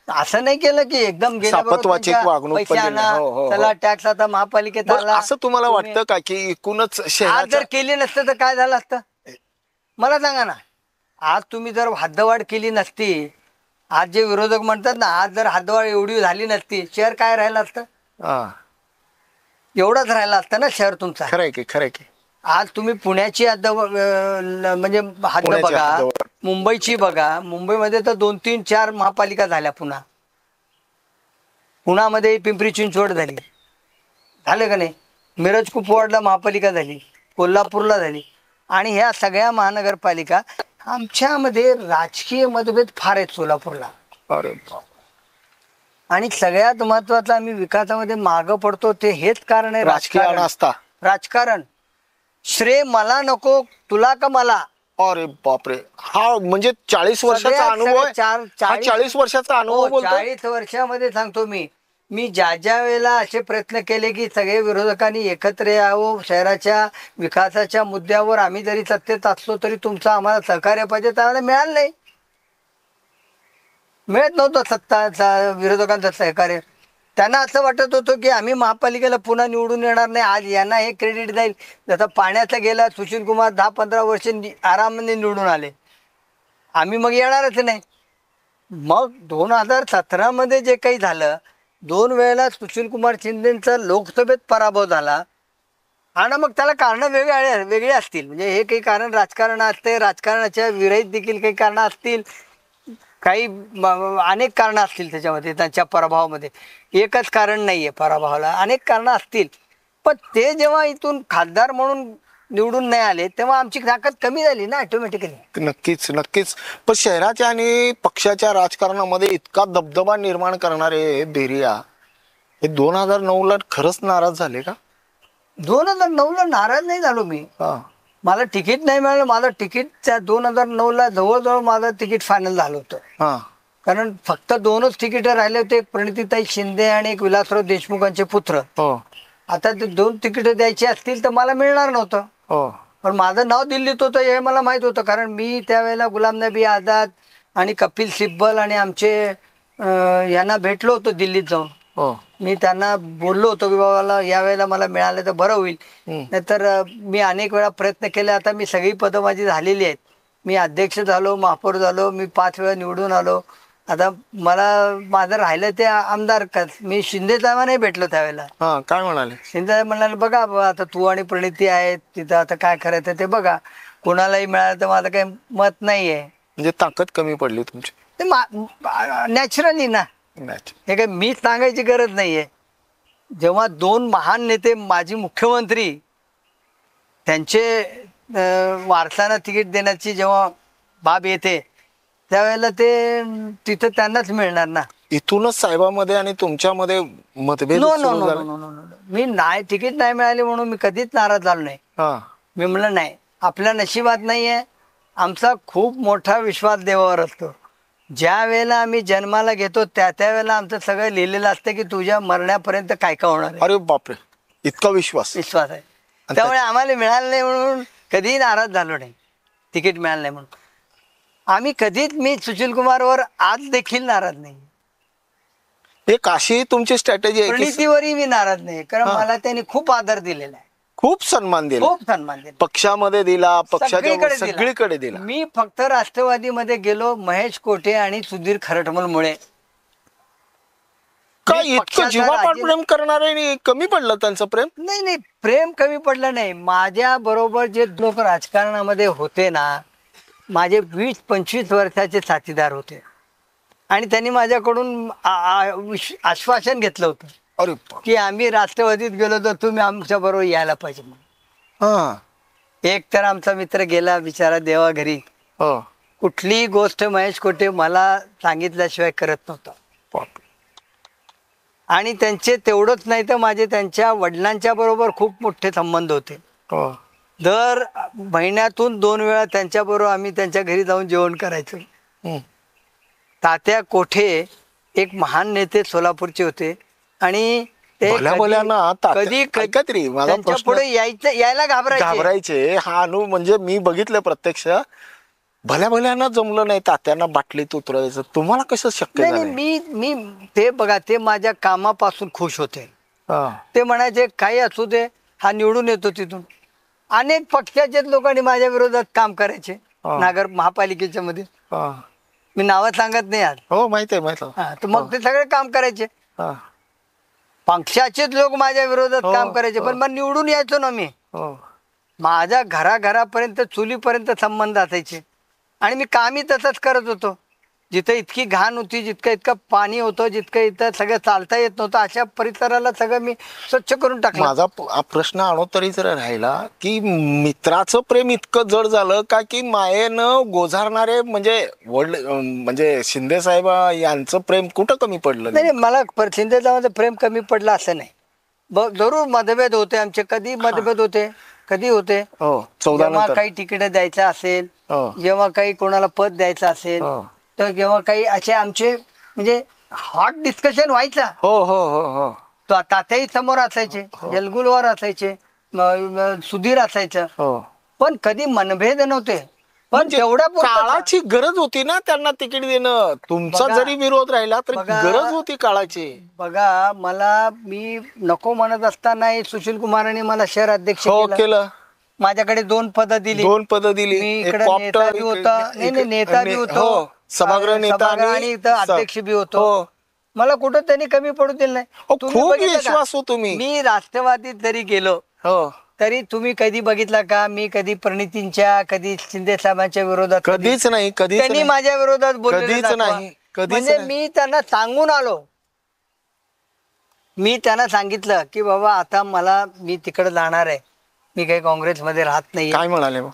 असं नाही केलं की एकदम सापत्वाची एक वागणूक पण दिली. हो, हो, चला हो. टॅक्स आता महापालिकेत बरं, आला. असं तुम्हाला वाटतं का की एकूणच आज शहराच्या जर केली नसतं तर काय झालं असतं मला सांगा ना. आज तुम्ही जर हद्दवाढ केली नसती, आज जे विरोधक म्हणतात ना, आज जर हद्दवाढ एवढी झाली नसती, शहर काय राहिलं असतं. हा, एवढाच राहिला असतं ना शहर तुमचा. खरंय की आज तुम्ही पुण्याची हद्द म्हणजे हद्द पुण्याची बघा, हद्द. मुंबईची बघा. मुंबईमध्ये तर 2, 3, 4 महापालिका झाल्या. पुण्यामध्ये पिंपरी चिंचवड झाली, झालं का नाही. मिरज कुपवाडला महापालिका झाली, कोल्हापूरला झाली. आणि ह्या सगळ्या महानगरपालिका, आमच्यामध्ये राजकीय मतभेद फार आहेत सोलापूरला. अरे बाप. आणि सगळ्यात महत्वाचं, आम्ही विकासामध्ये मागं पडतो ते हेच कारण आहे, राजकीय अनास्था. राजकारण. श्रेय मला नको, तुला का मला. अरे बापरे. हा म्हणजे 40 वर्षाचा अनुभव आहे. 40 वर्षाचा अनुभव बोलतो. 40 वर्षामध्ये सांगतो मी ज्या वेळेला असे प्रयत्न केले की सगळे विरोधकांनी एकत्र यावं, शहराच्या विकासाच्या मुद्द्यावर आम्ही जरी सत्तेत असलो तरी तुमचं आम्हाला सहकार्य पाहिजे, त्यावेळेला मिळालं नाही. मिळत नव्हतं सत्ता विरोधकांचं सहकार्य. त्यांना असं वाटत होतं की आम्ही महापालिकेला पुन्हा निवडून येणार नाही, आज यांना हे क्रेडिट जाईल. जसं पाण्याचं गेला, सुशील कुमार 10-15 वर्ष आरामाने निवडून आले, आम्ही मग येणारच नाही. मग 2017 जे काही झालं, 2 वेळेला सुशील कुमार शिंदेचा लोकसभेत पराभव झाला. आणि मग त्याला कारणं वेगळी असतील, म्हणजे हे काही कारण राजकारण असते, राजकारणाच्या विरहित देखील काही कारणं असतील, काही अनेक कारणं असतील त्याच्यामध्ये. त्यांच्या पराभवामध्ये एकच कारण नाही आहे, पराभवाला अनेक कारणं असतील. पण ते जेव्हा इथून खासदार म्हणून निवडून नाही आले तेव्हा आमची ताकद कमी झाली ना ऑटोमॅटिकली. नक्कीच. पण शहराच्या आणि पक्षाच्या राजकारणामध्ये इतका दबदबा निर्माण करणारे बेरिया हे 2009ला खरंच नाराज झाले का? 2009ला नाराज नाही झालो मी. मला तिकीट नाही मिळालं. माझं तिकीट त्या 2009ला जवळजवळ माझं तिकीट फायनल झालं होतं. कारण फक्त 2च तिकीट राहिले होते, एक प्रणितीताई शिंदे आणि एक विलासराव देशमुखांचे पुत्र. आता ते 2 तिकीट द्यायची असतील तर मला मिळणार नव्हतं. पण माझं नाव दिल्लीत होतं हे मला माहित होतं, कारण मी त्यावेळेला गुलाम नबी आझाद आणि कपिल सिब्बल आणि आमचे यांना भेटलो होतो दिल्लीत जाऊन. मी त्यांना बोललो होतो की बाबाला यावेळेला मला मिळालं तर बरं होईल. नाहीतर मी अनेक वेळा प्रयत्न केले. आता मी सगळी पदं माझी झालेली आहेत. मी अध्यक्ष झालो, महापौर झालो, मी 5 वेळा निवडून आलो. आता मला माझं राहिलं ते आमदार. मी शिंदे साहेबांना नाही भेटलो त्यावेळेला. काय म्हणाले? शिंदे साहेब म्हणाले बघा आता तू आणि प्रणिती आहेत तिथं, आता काय करायचं ते बघा, कोणालाही मिळालं तर माझं काही मत नाहीये. म्हणजे ताकद कमी पडली तुमची? नॅचरली ना, हे काय मी सांगायची गरज नाहीये. जेव्हा 2 महान नेते, माजी मुख्यमंत्री, त्यांचे वारसांना तिकीट देण्याची जेव्हा बाब येते त्यावेळेला ते तिथं त्यांनाच मिळणार ना. इथूनच साहेबांमध्ये आणि तुमच्यामध्ये मतभेद सुरू झाले? मी नाही, तिकीट नाही मिळाली म्हणून मी कधीच नाराज झालो नाही. मी म्हणलं नाही, आपल्या नशिबात नाहीये. आमचा खूप मोठा विश्वास देवावर असतो. ज्या वेळेला आम्ही जन्माला घेतो त्या वेळेला आमचं सगळं लिहिलेलं असतं की तुझ्या मरण्यापर्यंत काय काय होणार आहे. अरे बापरे, इतका विश्वास आहे. त्यामुळे आम्हाला मिळालं नाही म्हणून कधीही नाराज झालो नाही. तिकीट मिळालं नाही म्हणून आम्ही कधीच, मी सुशील कुमारवर आज देखील नाराज नाही. एक अशी तुमची स्ट्रॅटेजी आहे? प्रणितीवरही मी नाराज नाही, कारण मला त्यांनी खूप आदर दिलेला आहे, खूप सन्मान दिला, पक्षामध्ये दिला, पक्षाच्या सगळीकडे दिला. मी फक्त राष्ट्रवादीमध्ये गेलो महेश कोठे आणि सुधीर खरटमलमुळे. काय इतकं जीवापाड प्रेम करणारे आणि कमी पडलं त्यांचं प्रेम? नाही, प्रेम कमी पडलं नाही. माझ्या बरोबर जे लोक राजकारणामध्ये होते ना, माझे 20-25 वर्षाचे साथीदार होते आणि त्यांनी माझ्याकडून आश्वासन घेतलं होतं की आम्ही राष्ट्रवादीत गेलो तर तुम्ही आमच्या बरोबर यायला पाहिजे म्हणून. एक तर आमचा मित्र गेला बिचारा देवा घरी. हो. कुठलीही गोष्ट महेश कोटे मला सांगितल्याशिवाय करत नव्हता. बाप. आणि त्यांचे तेवढंच नाही तर माझे त्यांच्या वडिलांच्या बरोबर खूप मोठे संबंध होते. हो. दर महिन्यातून 2 वेळा त्यांच्याबरोबर आम्ही त्यांच्या घरी जाऊन जेवण करायचो. हम्म. तात्या कोठे एक महान नेते सोलापूरचे होते आणि ते भल्या भल्याना कधी ऐका तरी माझा त्यांच्या प्रश्न पुढे यायला घाबरायचे. हा अनुभव म्हणजे मी बघितलं प्रत्यक्ष. भल्या भल्याना जमलं नाही तात्यांना बाटलीत उतरायचं. तुम्हाला कसं शक्य नाही झालं? नाही, मी ते बघा, ते माझ्या कामापासून खुश होते. हा. ते म्हणायचे काही असू दे, हा निवडून येतो तिथून. अनेक पक्षाचे लोकांनी माझ्या विरोधात काम करायचे नागर महापालिकेच्या मध्ये. हा. मी नावं सांगत नाही आज. हो माहित आहे माहित आहे. हा, तर मग ते सगळे काम करायचे. हा. पक्षाचेच लोक माझ्या विरोधात हो, काम करायचे, पण मग निवडून यायचो ना मी. हो. माझ्या घराघरापर्यंत चुलीपर्यंत संबंध असायचे आणि मी कामही तसंच करत होतो. जिथं इतकी घाण होती, इतकं पाणी होतं, जितकं इथं सगळं चालता येत नव्हतं, अशा परिसराला सगळं मी स्वच्छ करून टाकलं. माझा प्रश्न अणोतरी जर राहिला की मित्राचं प्रेम इतकं जड झालं का की मायेनं गोझारणारे म्हणजे म्हणजे शिंदे साहेब यांचं प्रेम कुठं कमी पडलं नाही, मला शिंदे साहेबांचं प्रेम कमी पडलं असं नाही. जरूर मतभेद होते आमचे. कधी मतभेद होते, कधी होते. हो. 14 जेव्हा नंतर. काही तिकीट द्यायचं असेल, हो. जेव्हा काही कोणाला पद द्यायचं असेल, हो. तर जेव्हा काही असे आमचे म्हणजे हॉट डिस्कशन व्हायचा. हो हो हो हो. तात्याही समोर असायचे, यलगुलवार असायचे, सुधीर असायचं, हो. पण कधी मनभेद नव्हते. पण म्हणजे तेवढ्या काळाची गरज होती ना त्यांना तिकीट देणं. तुमचा बघा, जरी विरोध राहिला तरी बघा, गरज होती काळाची. बघा, मी नको म्हणत असताना सुशील कुमारांनी मला शहर अध्यक्ष केलं. माझ्याकडे 2 पदं दिली. 2 पदं दिली. मी एक इकडे कॉप्टर, नेता बी होता, नाही नेता बी होतो, सभागृह नेता आणि इथं अध्यक्ष बी होतो. मला कुठं त्यांनी कमी पडू दिलं नाही. तुम्ही खूप बघितलं का? विश्वास हो तुम्ही. मी राष्ट्रवादीत जरी गेलो हो. तरी तुम्ही कधी बघितला का मी कधी प्रणितींच्या, कधी शिंदे साहेबांच्या विरोधात कधीच नाही. कधीच त्यांनी नाही. माझ्या विरोधात कधीच नाही. कधीच म्हणजे नाही. मी त्यांना सांगून आलो. मी त्यांना सांगितलं की बाबा आता मी तिकडे जाणार आहे, मी काही काँग्रेसमध्ये राहत नाही. काय म्हणाले मग?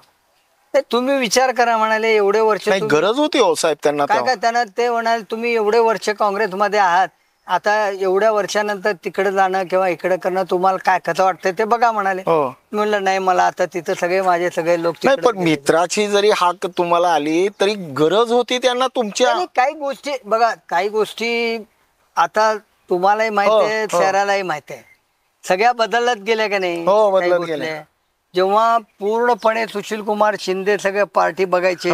तुम्ही विचार करा म्हणाले. एवढे वर्ष गरज होती हो साहेब त्यांना. काय त्यांना ते म्हणाले तुम्ही एवढे वर्ष काँग्रेसमध्ये आहात, आता एवढ्या वर्षानंतर तिकडे जाणं किंवा इकडे करणं तुम्हाला काय कसं वाटतंय ते बघा म्हणाले. म्हणलं नाही, मला आता तिथं माझे सगळे लोक नाही, पण मित्राची जरी हाक तुम्हाला आली तरी गरज होती त्यांना तुमच्या. काही गोष्टी बघा, काही गोष्टी आता तुम्हालाही माहित आहे, शहरालाही माहित आहे, सगळ्या बदलत गेल्या का नाही. हो, बदलत गेल्या. जेव्हा पूर्णपणे सुशील कुमार शिंदे सगळे पार्टी बघायचे,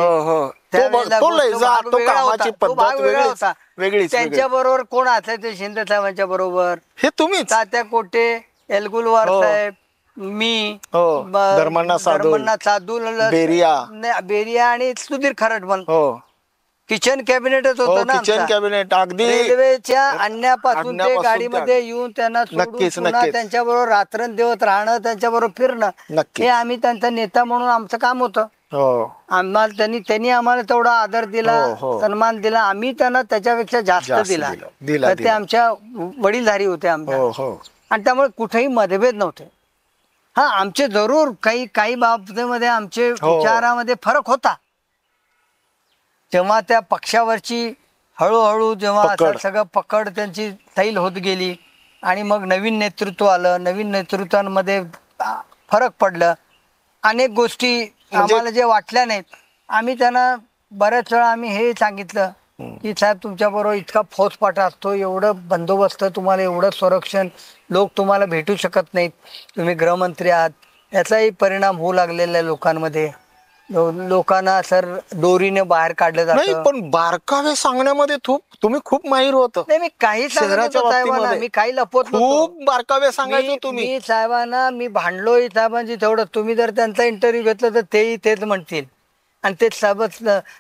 त्यांच्या बरोबर कोण असायचे शिंदे साहेबांच्या बरोबर? हे तुम्ही. तात्या कोटे, एलगुलवार साहेब, मी, धर्मण्णा सादुल, बेरिया आणि सुधीर खरटमल. किचन कॅबिनेटच होतं ना. किचन कॅबिनेट अगदी रेल्वेच्या आणण्यापासून ते गाडीमध्ये येऊन त्यांना त्यांच्या बरोबर रात्रंदिवस राहणं, त्यांच्या बरोबर फिरणं, हे आम्ही त्यांचा नेता म्हणून आमचं काम होतं. आम्हाला त्यांनी आम्हाला तेवढा आदर दिला, सन्मान दिला, आम्ही त्यांना त्याच्यापेक्षा जास्त दिला. ते आमच्या वडीलधारी होते आमच्या, आणि त्यामुळे कुठेही मतभेद नव्हते. हा, आमचे जरूर काही बाबतीमध्ये आमचे विचारामध्ये फरक होता. तेव्हा त्या पक्षावरची हळूहळू जेव्हा सगळं पकड त्यांची सैल होत गेली आणि मग नवीन नेतृत्व आलं, नवीन नेतृत्वांमध्ये फरक पडलं. अनेक गोष्टी आम्हाला जे वाटल्या नाहीत, आम्ही त्यांना बऱ्याच वेळा आम्ही हे सांगितलं की साहेब तुमच्या बरोबर इतका फौजपाटा असतो, एवढं बंदोबस्त, तुम्हाला एवढं संरक्षण, लोक तुम्हाला भेटू शकत नाहीत, तुम्ही गृहमंत्री आहात, याचाही परिणाम होऊ लागलेला आहे लोकांमध्ये. लोकांना सर दोरीने बाहेर काढलं जातं. पण बारकावे सांगण्यामध्ये तुम्ही खूप माहीर होत. नाही, मी काही साहेबांना मी काही लपवत खूप बारकावे सांगायचो तुम्ही. मी साहेबांना मी भांडलोय साहेबांची तेवढं. तुम्ही जर त्यांचा इंटरव्ह्यू घेतला तर तेही तेच म्हणतील आणि ते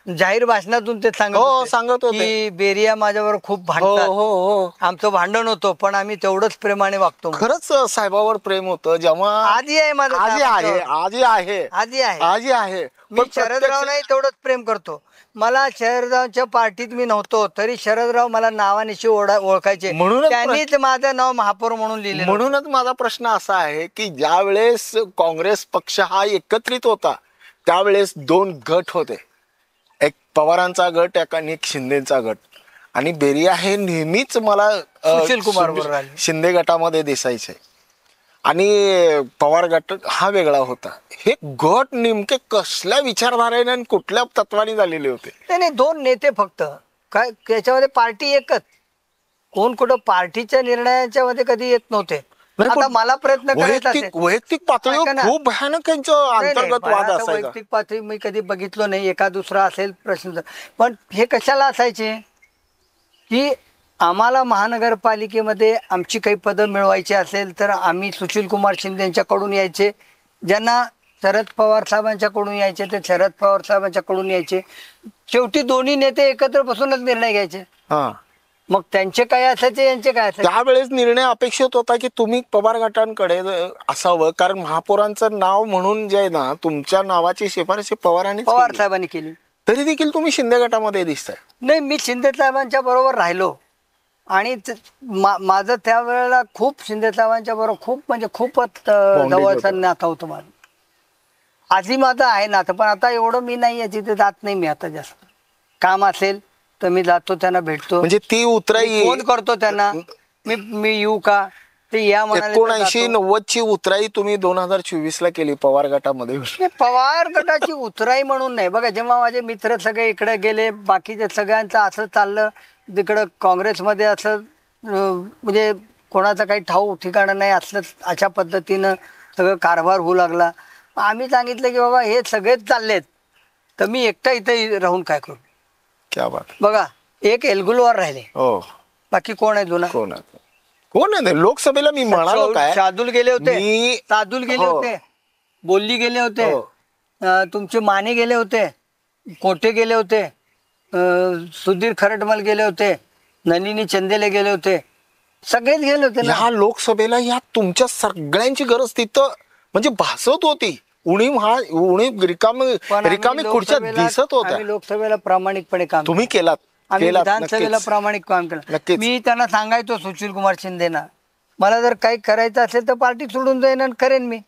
जाहीर भाषणातून ते सांगत होते. की बेरिया माझ्यावर खूप हो भांडतात, हो हो आमचं भांडण होतं पण आम्ही तेवढंच प्रेमाने वागतो. खरंच साहेबावर प्रेम होतं जेव्हा आधी आहे माझं आजी आहे साहेबांच्यावर. आजी आहे आधी आहे. आजी आहे मी पण शरदराव नाही तेवढंच प्रेम करतो. मला शरदरावच्या पार्टीत मी नव्हतो तरी शरदराव मला नावानिशी ओळखायचे. म्हणूनच त्यांनीच माझं नाव महापौर म्हणून लिहिलेलं होतं. म्हणूनच माझा प्रश्न असा आहे की ज्या वेळेस काँग्रेस पक्ष हा एकत्रित होता त्यावेळेस दोन गट होते, एक पवारांचा गट आणि एक शिंदेचा गट. आणि बेरिया हे नेहमीच मला सुशील कुमार बरोबर आले. शिंदे गटामध्ये दिसायचे आणि पवार गट हा वेगळा होता. हे गट नेमके कसल्या विचारधारेने आणि कुठल्या तत्वाने झालेले होते? नाही दोन नेते फक्त, काय त्याच्यामध्ये पार्टी एकच. कोण कुठं पार्टीच्या निर्णयाच्या मध्ये कधी येत नव्हते. आता मला प्रयत्न करायचा असेल वैयक्तिक पातळीवर ऐका ना. खूप भयानक यांचं नाही, अंतर्गत मला वाद आता असायचा. वैयक्तिक पातळी मी कधी बघितलं नाही, एका दुसरा असेल प्रश्न. पण हे कशाला असायचे की आम्हाला महानगरपालिकेमध्ये आमची काही पदं मिळवायची असेल तर आम्ही सुशील कुमार शिंदे यांच्याकडून यायचे, ज्यांना शरद पवार साहेबांच्याकडून यायचे ते शरद पवार साहेबांच्याकडून यायचे. शेवटी दोन्ही नेते एकत्र बसूनच निर्णय घ्यायचे. हा मग त्यांचे काय असायचे यांचे काय असायचे. त्यावेळेस निर्णय अपेक्षित होता की तुम्ही पवार गटांकडे असावं, कारण महापौरांचं नाव म्हणून जे आहे ना तुमच्या नावाची शिफारस पवारांनी पवार साहेबांनी केली. तरी देखील तुम्ही शिंदे गटामध्ये दिसताय. नाही मी शिंदे साहेबांच्या बरोबर राहिलो आणि माझं त्यावेळेला खूप शिंदे साहेबांच्या बरोबर खूप म्हणजे खूपच जवळचं नातं होतं माझं. आधी माझं आहे नातं पण आता एवढं मी नाही आहे, तिथे जात नाही मी आता. जास्त काम असेल तर मी जातो त्यांना भेटतो, म्हणजे ती उतराई फोन करतो त्यांना, मी येऊ का ते या म्हणाले. 79-90 ची उतराई तुम्ही 2024 ला केली पवार गटामध्ये. पवार गटाची उतराई म्हणून नाही. बघा जेव्हा माझे मित्र सगळे इकडे गेले, बाकीचे सगळ्यांचं असं चाललं तिकडं काँग्रेसमध्ये असं म्हणजे कोणाचं काही ठाऊक ठिकाणं नाही असलं, अशा पद्धतीनं सगळं कारभार होऊ लागला. आम्ही सांगितलं की बाबा हे सगळेच चाललेत तर मी एकटा इथे राहून काय करू. क्या बात. बघा एक एल्गुलवर राहिले, हो बाकी कोण आहे जुना? कोण आहे लोकसभेला? मी म्हणालो काय, शार्दूल गेले होते, मी शार्दूल गेले होते, बोल्ली गेले होते, तुमचे माने गेले होते, कोठे गेले होते, सुधीर खरटमल गेले होते, नलिनी चंदेले गेले होते, सगळेच गेले होते. ह्या लोकसभेला या तुमच्या सगळ्यांची गरज तिथं म्हणजे भासत होती. उणीव रिकामी खुर्च्या दिसत होत्या. आम्ही लोकसभेला प्रामाणिकपणे काम तुम्ही केलात, आम्ही विधानसभेला प्रामाणिक काम केलं. मी त्यांना सांगायचो सुशील कुमार शिंदेना, मला जर काही करायचं असेल तर पार्टी सोडून जाईन आणि करेन. मी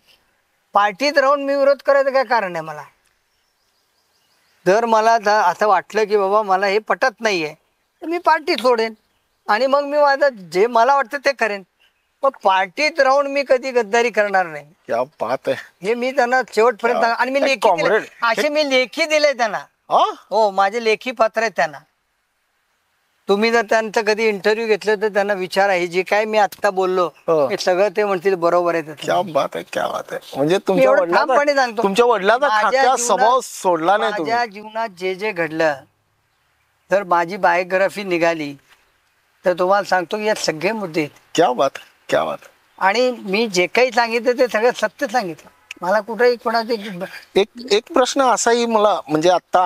पार्टीत राहून मी विरोध करायचं काय कारण आहे मला? जर मला असं वाटलं की बाबा मला हे पटत नाहीये तर मी पार्टी सोडेन आणि मग मी माझं जे मला वाटतं ते करेन. पण पार्टीत राहून मी कधी गद्दारी करणार नाही. क्या बात आहे. हे मी त्यांना शेवटपर्यंत आणि मी लेखी दिले, असे मी लेखी दिले त्यांना. हो माझे लेखी पत्र आहेत त्यांना. तुम्ही जर त्यांचं कधी इंटरव्ह्यू घेतलं तर त्यांना विचारा, हे जे काय मी आता बोललो हे सगळं ते म्हणतील बरोबर आहे. क्या बात आहे, क्या बात आहे. म्हणजे तुमच्या वडिलांचा स्वभाव सोडला नाही तुम्ही. माझ्या जीवनात जे जे घडलं तर माझी बायोग्राफी निघाली तर तुम्हाला सांगतो की यात सगळे मुद्दे आहेत. क्या बात, क्या बात. आणि मी जे काही सांगितलं ते सगळं सत्य सांगितलं. मला कुठेही कोणाचे एक प्रश्न असाही मला म्हणजे आता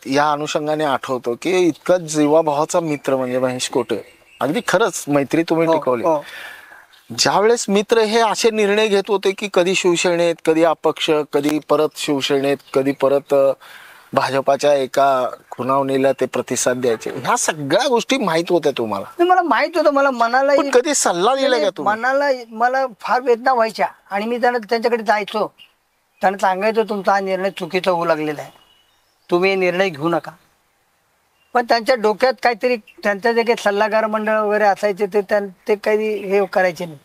या अनुषंगाने आठवतो की इतका जीवाभावाचा मित्र म्हणजे महेश कोटे, अगदी खरंच मैत्री तुम्ही टिकवली. ज्यावेळेस मित्र हे असे निर्णय घेत होते की कधी शिवसेनेत, कधी अपक्ष, कधी परत शिवसेनेत, कधी परत भाजपाच्या एका खुनावणीला ते प्रतिसाद द्यायचे, ह्या सगळ्या गोष्टी माहित होत्या तुम्हाला? मला माहित होतं. मला मनाला कधी सल्ला दिला का तुम्ही? मनाला मला फार वेदना व्हायच्या आणि मी त्यांच्याकडे जायचो, त्यांना सांगायचो तुमचा हा निर्णय चुकीचा होऊ लागलेला आहे, तुम्ही हे निर्णय घेऊ नका. पण त्यांच्या डोक्यात काहीतरी त्यांच्या जे काही सल्लागार मंडळ वगैरे असायचे ते काही हे करायचे नाही.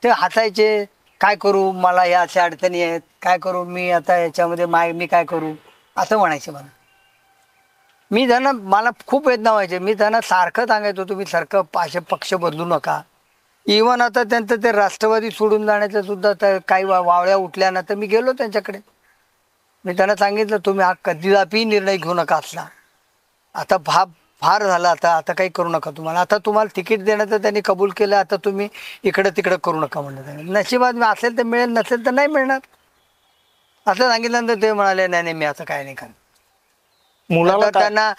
ते हसायचे, काय करू, मला या अशा अडचणी आहेत, काय करू मी आता याच्यामध्ये मी काय करू असं म्हणायचे मला. मी त्यांना मला खूप वेदना व्हायचे. मी त्यांना सारखं सांगायचो तुम्ही सारखं असे पक्ष बदलू नका. इव्हन आता त्यांचं ते राष्ट्रवादी सोडून जाण्याचं सुद्धा काही वावळ्या उठल्या ना तर मी गेलो त्यांच्याकडे. मी त्यांना सांगितलं तुम्ही हा कधीही निर्णय घेऊ नका असला, आता फार झाला, आता काही करू नका, तुम्हाला आता तुम्हाला तिकीट देण्याचं त्यांनी कबूल केलं, आता तुम्ही इकडं तिकडं करू नका म्हणलं. नशिबात असेल तर मिळेल, नसेल तर नाही मिळणार असं सांगितल्यानंतर ते म्हणाले नाही मी आता काय नाही करणार. मुलाला तर त्यांना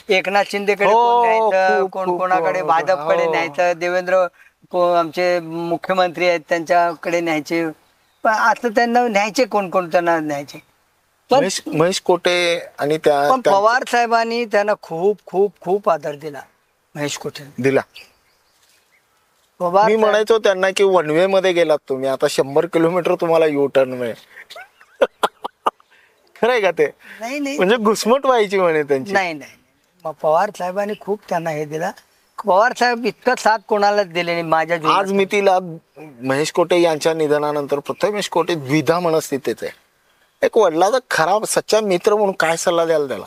एकनाथ शिंदेकडे हो, कोण न्यायचं, खूप, कोण खूप, कोणाकडे हो, भाजपकडे हो. न्यायचं, देवेंद्र आमचे मुख्यमंत्री आहेत त्यांच्याकडे न्यायचे. पण आता त्यांना न्यायचे कोण कोण त्यांना न्यायचे. पण महेश कोटे आणि त्या पण पवार साहेबांनी त्यांना खूप खूप खूप आदर दिला. महेश कोटे दिला. पवार मी साहेब- म्हणायचो त्यांना की वन वे मध्ये गेलात तुम्ही, आता 100 किलोमीटर तुम्हाला यू टर्न मिळेल. खरंय का ते? नाही नाही म्हणजे घुसमट व्हायची म्हणे त्यांची. नाही नाही. मग पवार साहेबांनी खूप त्यांना हे दिला. पवार साहेब इतकं साथ कोणालाच दिले नाही माझ्या जीवनात. आज मी तिला महेश कोटे यांच्या निधनानंतर प्रथमेश कोटे द्विधा मनस्थितीत आहे. एक वडिलाचा खरा सच्चा मित्र म्हणून काय सल्ला द्याल त्याला?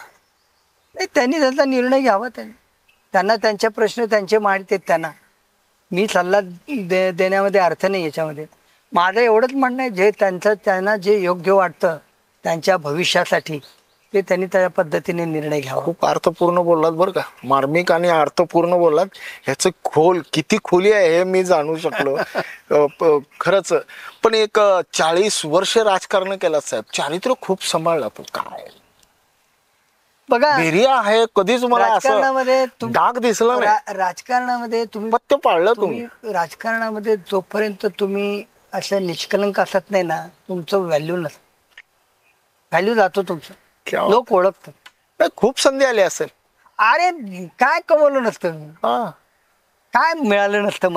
नाही, त्यांनी त्यांचा निर्णय घ्यावा. त्यांना त्यांचे प्रश्न त्यांचे मांडतात. त्यांना मी सल्ला देण्यामध्ये अर्थ नाही याच्यामध्ये. माझं एवढंच म्हणणं आहे, जे त्यांना जे योग्य वाटतं त्यांच्या भविष्यासाठी ते त्यांनी त्या पद्धतीने निर्णय घ्यावा. खूप अर्थपूर्ण बोललात बरं का, मार्मिक आणि अर्थपूर्ण बोललात. ह्याचं किती खोली आहे हे मी जाणू शकलो. खरंच. पण एक 40 वर्ष राजकारण केलं साहेब, चारित्र्य खूप सांभाळलं. तो काय बघा, बेरिया आहे, कधीच मला राजकारणामध्ये असं डाग दिसला नाही. राजकारणामध्ये तुम्ही पत्ते पाळलं तुम्ही. राजकारणामध्ये जोपर्यंत तुम्ही असं निष्कलंक असत नाही ना, तुमचं व्हॅल्यू नसतं. व्हॅल्यू जातो तुमचं. क्या लोक ओळखतात. नाही, खूप संधी आली असेल. अरे काय कमवलं नसतं मी, हा, काय मिळालं नसतं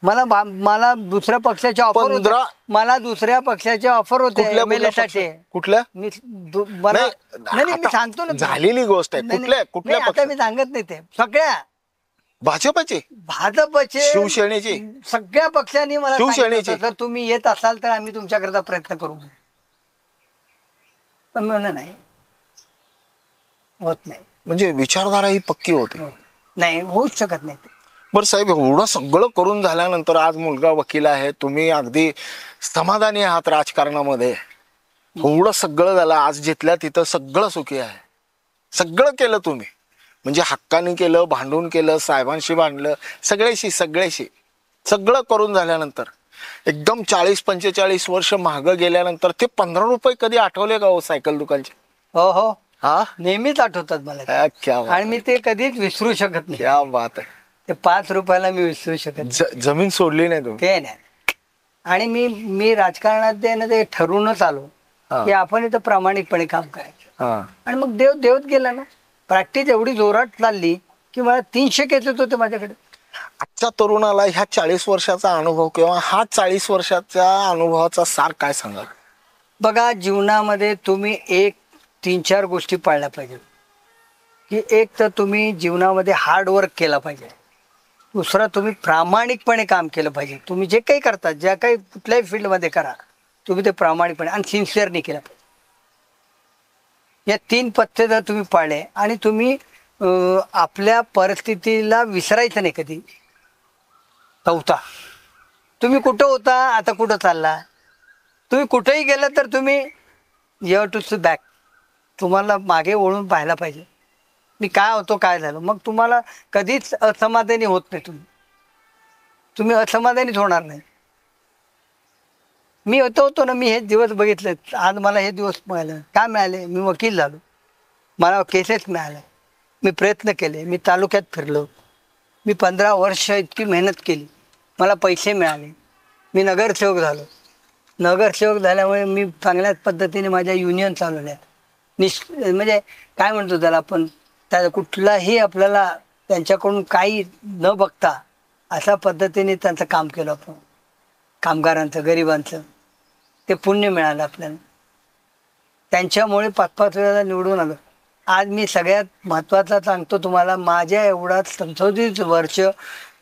मला दुसऱ्या पक्षाच्या ऑफर होत्या. 15 मला दुसऱ्या पक्षाच्या ऑफर होते कुठल्या MLA साठी. कुठल्या नाही मी सांगतो ना, झालेली गोष्ट आहे. कुठल्या आता मी सांगत नाही. ते सगळ्या भाजपची, भाजपचे, शिवसेनेची, सगळ्या पक्षांनी मला शिवसेनेची. सांगितलं होतं, जर तुम्ही येत असाल तर आम्ही तुमच्याकरता प्रयत्न करू. पण म्हणलं नाही, होत नाही. म्हणजे विचारधारा ही पक्की होती. नाही, होऊच शकत नाही. बरं साहेब, एवढं सगळं करून झाल्यानंतर आज मुलगा वकील आहे, तुम्ही अगदी समाधानी आहात राजकारणामध्ये. एवढं सगळं झालं, आज जिथल्या तिथं सगळं सुखी आहे. सगळं केलं तुम्ही, म्हणजे हक्काने केलं, भांडून केलं, साहेबांशी भांडलं, सगळ्याशी सगळं करून झाल्यानंतर एकदम 40-45 वर्ष मागं गेल्यानंतर ते 15 रुपये कधी आठवले का हो सायकल दुकानचे? हो हो, हा, नेहमीच आठवतात मला ते. क्या बात आणि मी ते कधीच विसरू शकत नाही. क्या बात आहे. ते 5 रुपयाला मी विसरू शकत नाही. जमीन सोडली नाही तुम्ही. ते नाही. आणि मी राजकारणात ते ठरवूनच आलो हा. की आपण इथं प्रामाणिकपणे काम करायचं. हा, आणि मग देवत गेला ना. प्रॅक्टिस एवढी जोरात चालली की मला 300 केस येत होते माझ्याकडे. आजच्या तरुणाला ह्या 40 वर्षाचा अनुभव किंवा हा 40 वर्षाच्या अनुभवाचा सार काय सांगाल? बघा, जीवनामध्ये तुम्ही 3-4 गोष्टी पाळल्या पाहिजे. की एक तर तुम्ही जीवनामध्ये हार्डवर्क केला पाहिजे. दुसरं, तुम्ही प्रामाणिकपणे काम केलं पाहिजे. तुम्ही जे काही करता, ज्या काही कुठल्याही फील्डमध्ये करा, तुम्ही ते प्रामाणिकपणे आणि सिन्सिअरली केलं पाहिजे. या 3 पथ्य जर तुम्ही पाळले आणि तुम्ही आपल्या परिस्थितीला विसरायचं नाही कधी. चौथा, तुम्ही कुठं होता, आता कुठं चालला. तुम्ही कुठेही गेलं तर तुम्ही you have to see back. तुम्हाला मागे वळून पाहायला पाहिजे, मी काय होतो, काय झालं. मग तुम्हाला कधीच असमाधानी होत नाही. तुम्ही असमाधानीच होणार नाही. मी होतो ना, मी हे दिवस बघितले. आज मला हे दिवस मिळाले. काय मिळाले? मी वकील झालो, मला केसेस मिळाले, मी प्रयत्न केले, मी तालुक्यात फिरलो, मी 15 वर्ष इतकी मेहनत केली, मला पैसे मिळाले, मी नगरसेवक झालो. नगरसेवक झाल्यामुळे मी चांगल्याच पद्धतीने माझ्या युनियन चालवल्या. म्हणजे काय म्हणतो त्याला आपण, त्या कुठलाही आपल्याला त्यांच्याकडून काही न बघता अशा पद्धतीने त्यांचं काम केलं आपण. कामगारांचं, गरिबांचं ते पुण्य मिळालं आपल्याला. त्यांच्यामुळे 5-5 वेळेला निवडून आलो. आज मी सगळ्यात महत्त्वाचा सांगतो तुम्हाला, माझ्या एवढा 37 वर्ष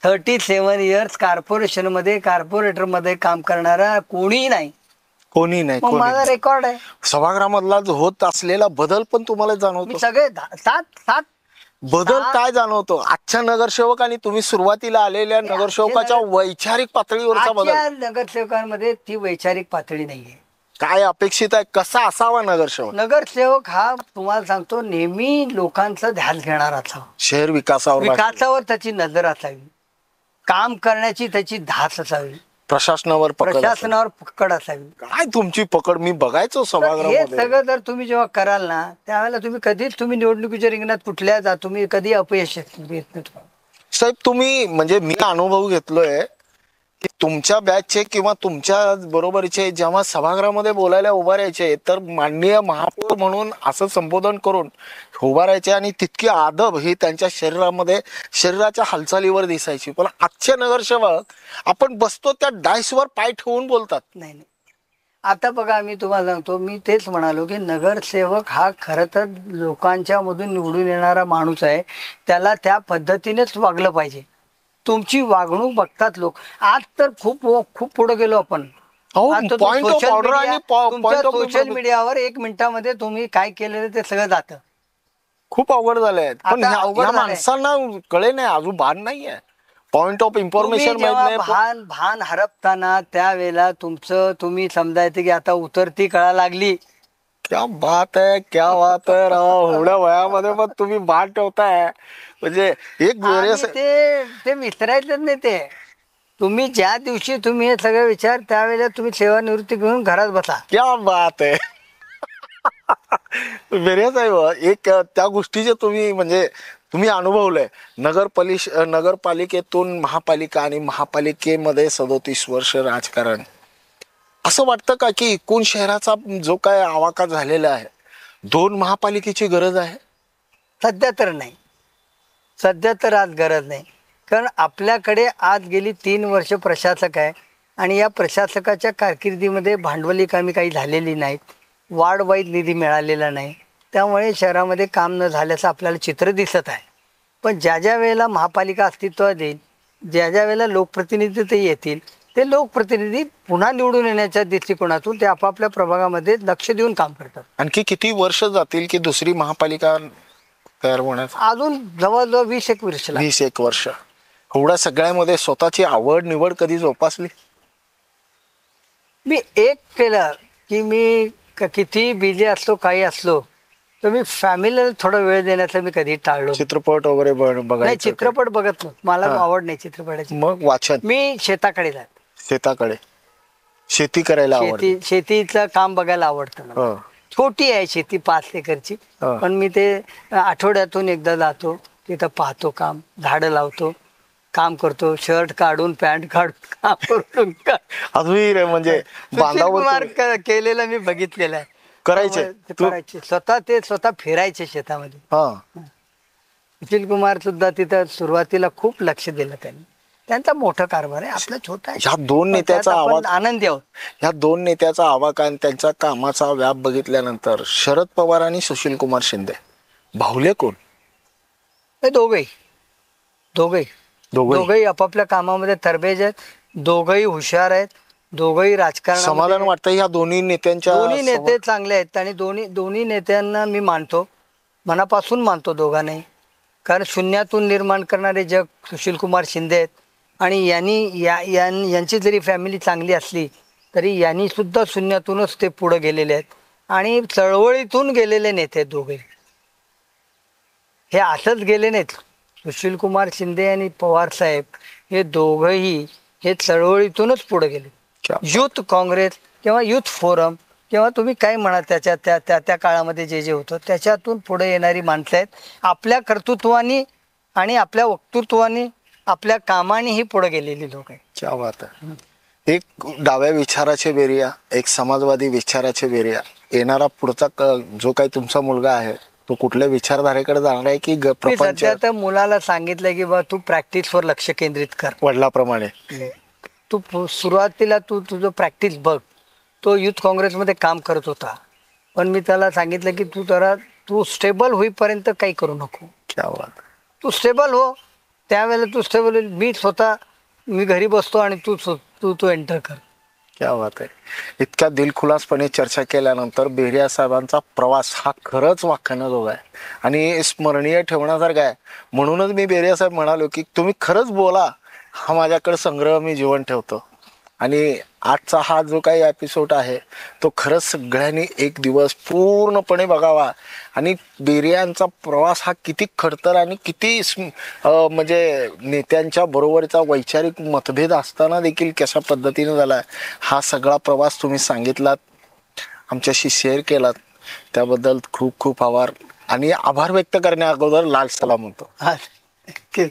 37 इयर्स कॉर्पोरेशनमध्ये कॉर्पोरेटरमध्ये काम करणारा कोणीही नाही. मग माझा रेकॉर्ड आहे. सभागृहामधला जो होत असलेला बदल पण तुम्हाला जाणवतो? मी सगळे 7 बदल काय जाणवतो आजच्या नगरसेवक आणि तुम्ही सुरुवातीला आलेल्या नगरसेवकाच्या वैचारिक पातळीवरचा बदल? आजच्या नगरसेवकांमध्ये ती वैचारिक पातळी नाहीये. काय अपेक्षित आहे, कसा असावा नगरसेवक? नगरसेवक हा तुम्हाला सांगतो नेहमी लोकांचं ध्यान घेणारा असावा. शहर विकासावर विकासावर त्याची नजर असावी, काम करण्याची त्याची धास असावी. प्रशासनावर पकड असेल. प्रशासनावर पकड असावी. काय तुमची पकड मी बघायचो हे सभागृहामध्ये. सगळं जर तुम्ही जेव्हा कराल ना त्यावेळेला तुम्ही कधीच तुम्ही निवडणुकीच्या रिंगणात कुठल्या जा तुम्ही कधी अपयश येत नाही तुम्हाला. साहेब तुम्ही म्हणजे मी अनुभव घेतलोय की तुमच्या बॅचचे किंवा तुमच्या बरोबरचे जेव्हा सभागृहामध्ये बोलायला उभा राहायचे तर माननीय महापौर म्हणून असं संबोधन करून उभा राहायचे आणि तितकी आदब ही त्यांच्या शरीराच्या हालचालीवर दिसायची. पण आजचे नगरसेवक आपण बसतो त्या डायसवर पाय ठेवून बोलतात. नाही नाही. आता बघा मी तुम्हाला सांगतो, मी तेच म्हणालो की नगरसेवक हा खरं तर लोकांच्या मधून निवडून येणारा माणूस आहे. त्याला त्या पद्धतीनेच वागलं पाहिजे. तुमची वागणूक बघतात लोक. आज तर खूप खूप पुढे गेलो आपण. सोशल मीडियावर 1 मिनिटामध्ये तुम्ही काय केलेलं ते सगळं जातं. खूप अवघड झालंय. पण आता अवघड ह्या झालंय. माणसांना कळे नाही, अजून भान नाहीये, पॉइंट ऑफ इन्फॉर्मेशन तुम्ही माहित जेव्हा नाही. भान हरपताना त्यावेळेला तुम्ही समजायचं की आता उतरती कळा लागली. क्या बात आहे, क्या बात आहे राव. एवढ्या वयामध्ये पण तुम्ही भान ठेवताय म्हणजे एक आणि ते विसरायचं नाही. ते तुम्ही ज्या दिवशी तुम्ही हे सगळे विचार त्यावेळेला तुम्ही सेवानिवृत्ती घेऊन घरात बसा. क्या बात आहे. बेरिया साहेब एक त्या गोष्टीचे तुम्ही म्हणजे तुम्ही अनुभवलंय. नगरपालिकेतून महापालिका आणि महापालिकेमध्ये 37 वर्ष राजकारण. असं वाटतं का की एकूण शहराचा जो काय आवाका झालेला आहे 2 महापालिकेची गरज आहे? सध्या तर नाही. सध्या तर आज गरज नाही. कारण आपल्याकडे आज गेली 3 वर्ष प्रशासक आहे आणि या प्रशासकाच्या कारकिर्दीमध्ये भांडवली कामे काही झालेली नाहीत. वार्ड वाईज निधी मिळालेला नाही. त्यामुळे शहरामध्ये काम न झाल्याचं आपल्याला चित्र दिसत आहे. पण ज्या ज्या वेळेला महापालिका अस्तित्वात येईल, ज्या ज्या वेळेला लोकप्रतिनिधी ते येतील, ते लोकप्रतिनिधी पुन्हा निवडून येण्याच्या दृष्टिकोनातून ते आपापल्या प्रभागामध्ये लक्ष देऊन काम करतात. आणखी किती वर्ष जातील की दुसरी महापालिका तयार होण्यास? अजून जवळजवळ 20-1 वर्ष लागतील. 20-1 वर्ष. एवढ्या सगळ्यामध्ये स्वतःची आवड निवड कधी जोपासली? मी एक केलं की मी किती बिझी असलो काही असलो तर मी फॅमिलीला थोडा वेळ देण्याचा मी कधी टाळलो. चित्रपट वगैरे नाही, बघायचं? चित्रपट बघत नाही. मला हा. आवड नाही चित्रपटाची. मग वाचन? मी शेताकडे जात. शेताकडे शेती करायला आवडते? शेतीचं काम बघायला आवडतं मला. हो. छोटी आहे शेती 5 एकरची. हा. पण मी ते आठवड्यातून एकदा जातो तिथं पाहतो, काम झाडं लावतो, काम करतो, शर्ट काढून पॅन्ट काढून काम करून अजून म्हणजे बांधावर कुमार केलेलं मी बघितलेलं आहे. करायचे ते करायचे स्वतः फिरायचे शेतामध्ये. हा. सुशील कुमार सुद्धा तिथं सुरुवातीला खूप लक्ष दिलं त्यांनी. त्यांचा मोठा कारभार आहे, आपला छोटा आहे. ह्या 2 नेत्याचा आवाज, आनंदी आहोत. ह्या 2 नेत्याचा आवाका आणि त्यांच्या कामाचा व्याप बघितल्यानंतर शरद पवार आणि सुशील कुमार शिंदे भावले कोण? हे दोघंही आपापल्या कामामध्ये तरबेज आहेत. दोघंही हुशार आहेत. दोघंही राजकारण. समाधान वाटतं ह्या दोन्ही नेत्यांच्या. दोन्ही नेते चांगले आहेत आणि दोन्ही नेत्यांना मी मानतो, मनापासून मानतो दोघांनाही. कारण शून्यातून निर्माण करणारे जग सुशील कुमार शिंदे आहेत आणि यांची जरी फॅमिली चांगली असली तरी यांनी सुद्धा शून्यातूनच ते पुढे गेलेले आहेत आणि चळवळीतून गेलेले नेते आहेत दोघे. हे असंच गेले नाहीत. सुशील कुमार शिंदे आणि पवार साहेब हे दोघंही हे चळवळीतूनच पुढे गेले. युथ काँग्रेस किंवा युथ फोरम किंवा तुम्ही काय म्हणा त्या काळामध्ये जे होतं त्याच्यातून पुढे येणारी माणसं आहेत. आपल्या कर्तृत्वानी आणि आपल्या वक्तृत्वानी आपल्या कामाने ही पुढे गेलेली लोक आहेत. क्या बात आहे. एक डाव्या विचाराचे बेरिया, एक समाजवादी विचाराचे बेरिया. येणारा पुढचा जो काही तुमचा मुलगा आहे तो कुठल्या विचारधारेकडे जाणार आहे की प्रपंच? सध्या तर मुलाला सांगितलं की बा तू प्रॅक्टिसवर लक्ष केंद्रित कर. वडिलाप्रमाणे तू सुरुवातीला तुझं प्रॅक्टिस बघ. तो युथ काँग्रेसमध्ये काम करत होता, पण मी त्याला सांगितलं की तू स्टेबल होईपर्यंत काही करू नको. क्या बात. तू स्टेबल हो, त्यावेळेला तू स्टेबल होईल. मी घरी बसतो आणि तू एंटर कर. क्या बात आहे. इतक्या दिलखुलासपणे चर्चा केल्यानंतर बेरिया साहेबांचा प्रवास हा खरंच वाखाणण्याजोगा आहे आणि स्मरणीय ठेवण्यासारखा आहे. म्हणूनच मी बेरिया साहेब म्हणालो की तुम्ही खरंच बोला, हा माझ्याकडे संग्रह मी जीवन ठेवतो. आणि आजचा हा जो काही एपिसोड आहे तो खरंच सगळ्यांनी एक दिवस पूर्णपणे बघावा. आणि बिर्यांचा प्रवास हा किती खडतर आणि किती म्हणजे नेत्यांच्या बरोबरचा वैचारिक मतभेद असताना देखील कशा पद्धतीने झाला हा सगळा प्रवास तुम्ही सांगितलात, आमच्याशी शेअर केलात, त्याबद्दल खूप खूप आभार. आणि आभार व्यक्त करण्या अगोदर लाल सलाम म्हणतो.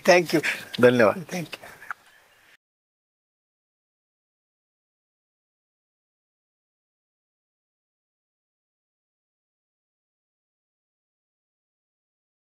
थँक्यू. धन्यवाद. थँक्यू.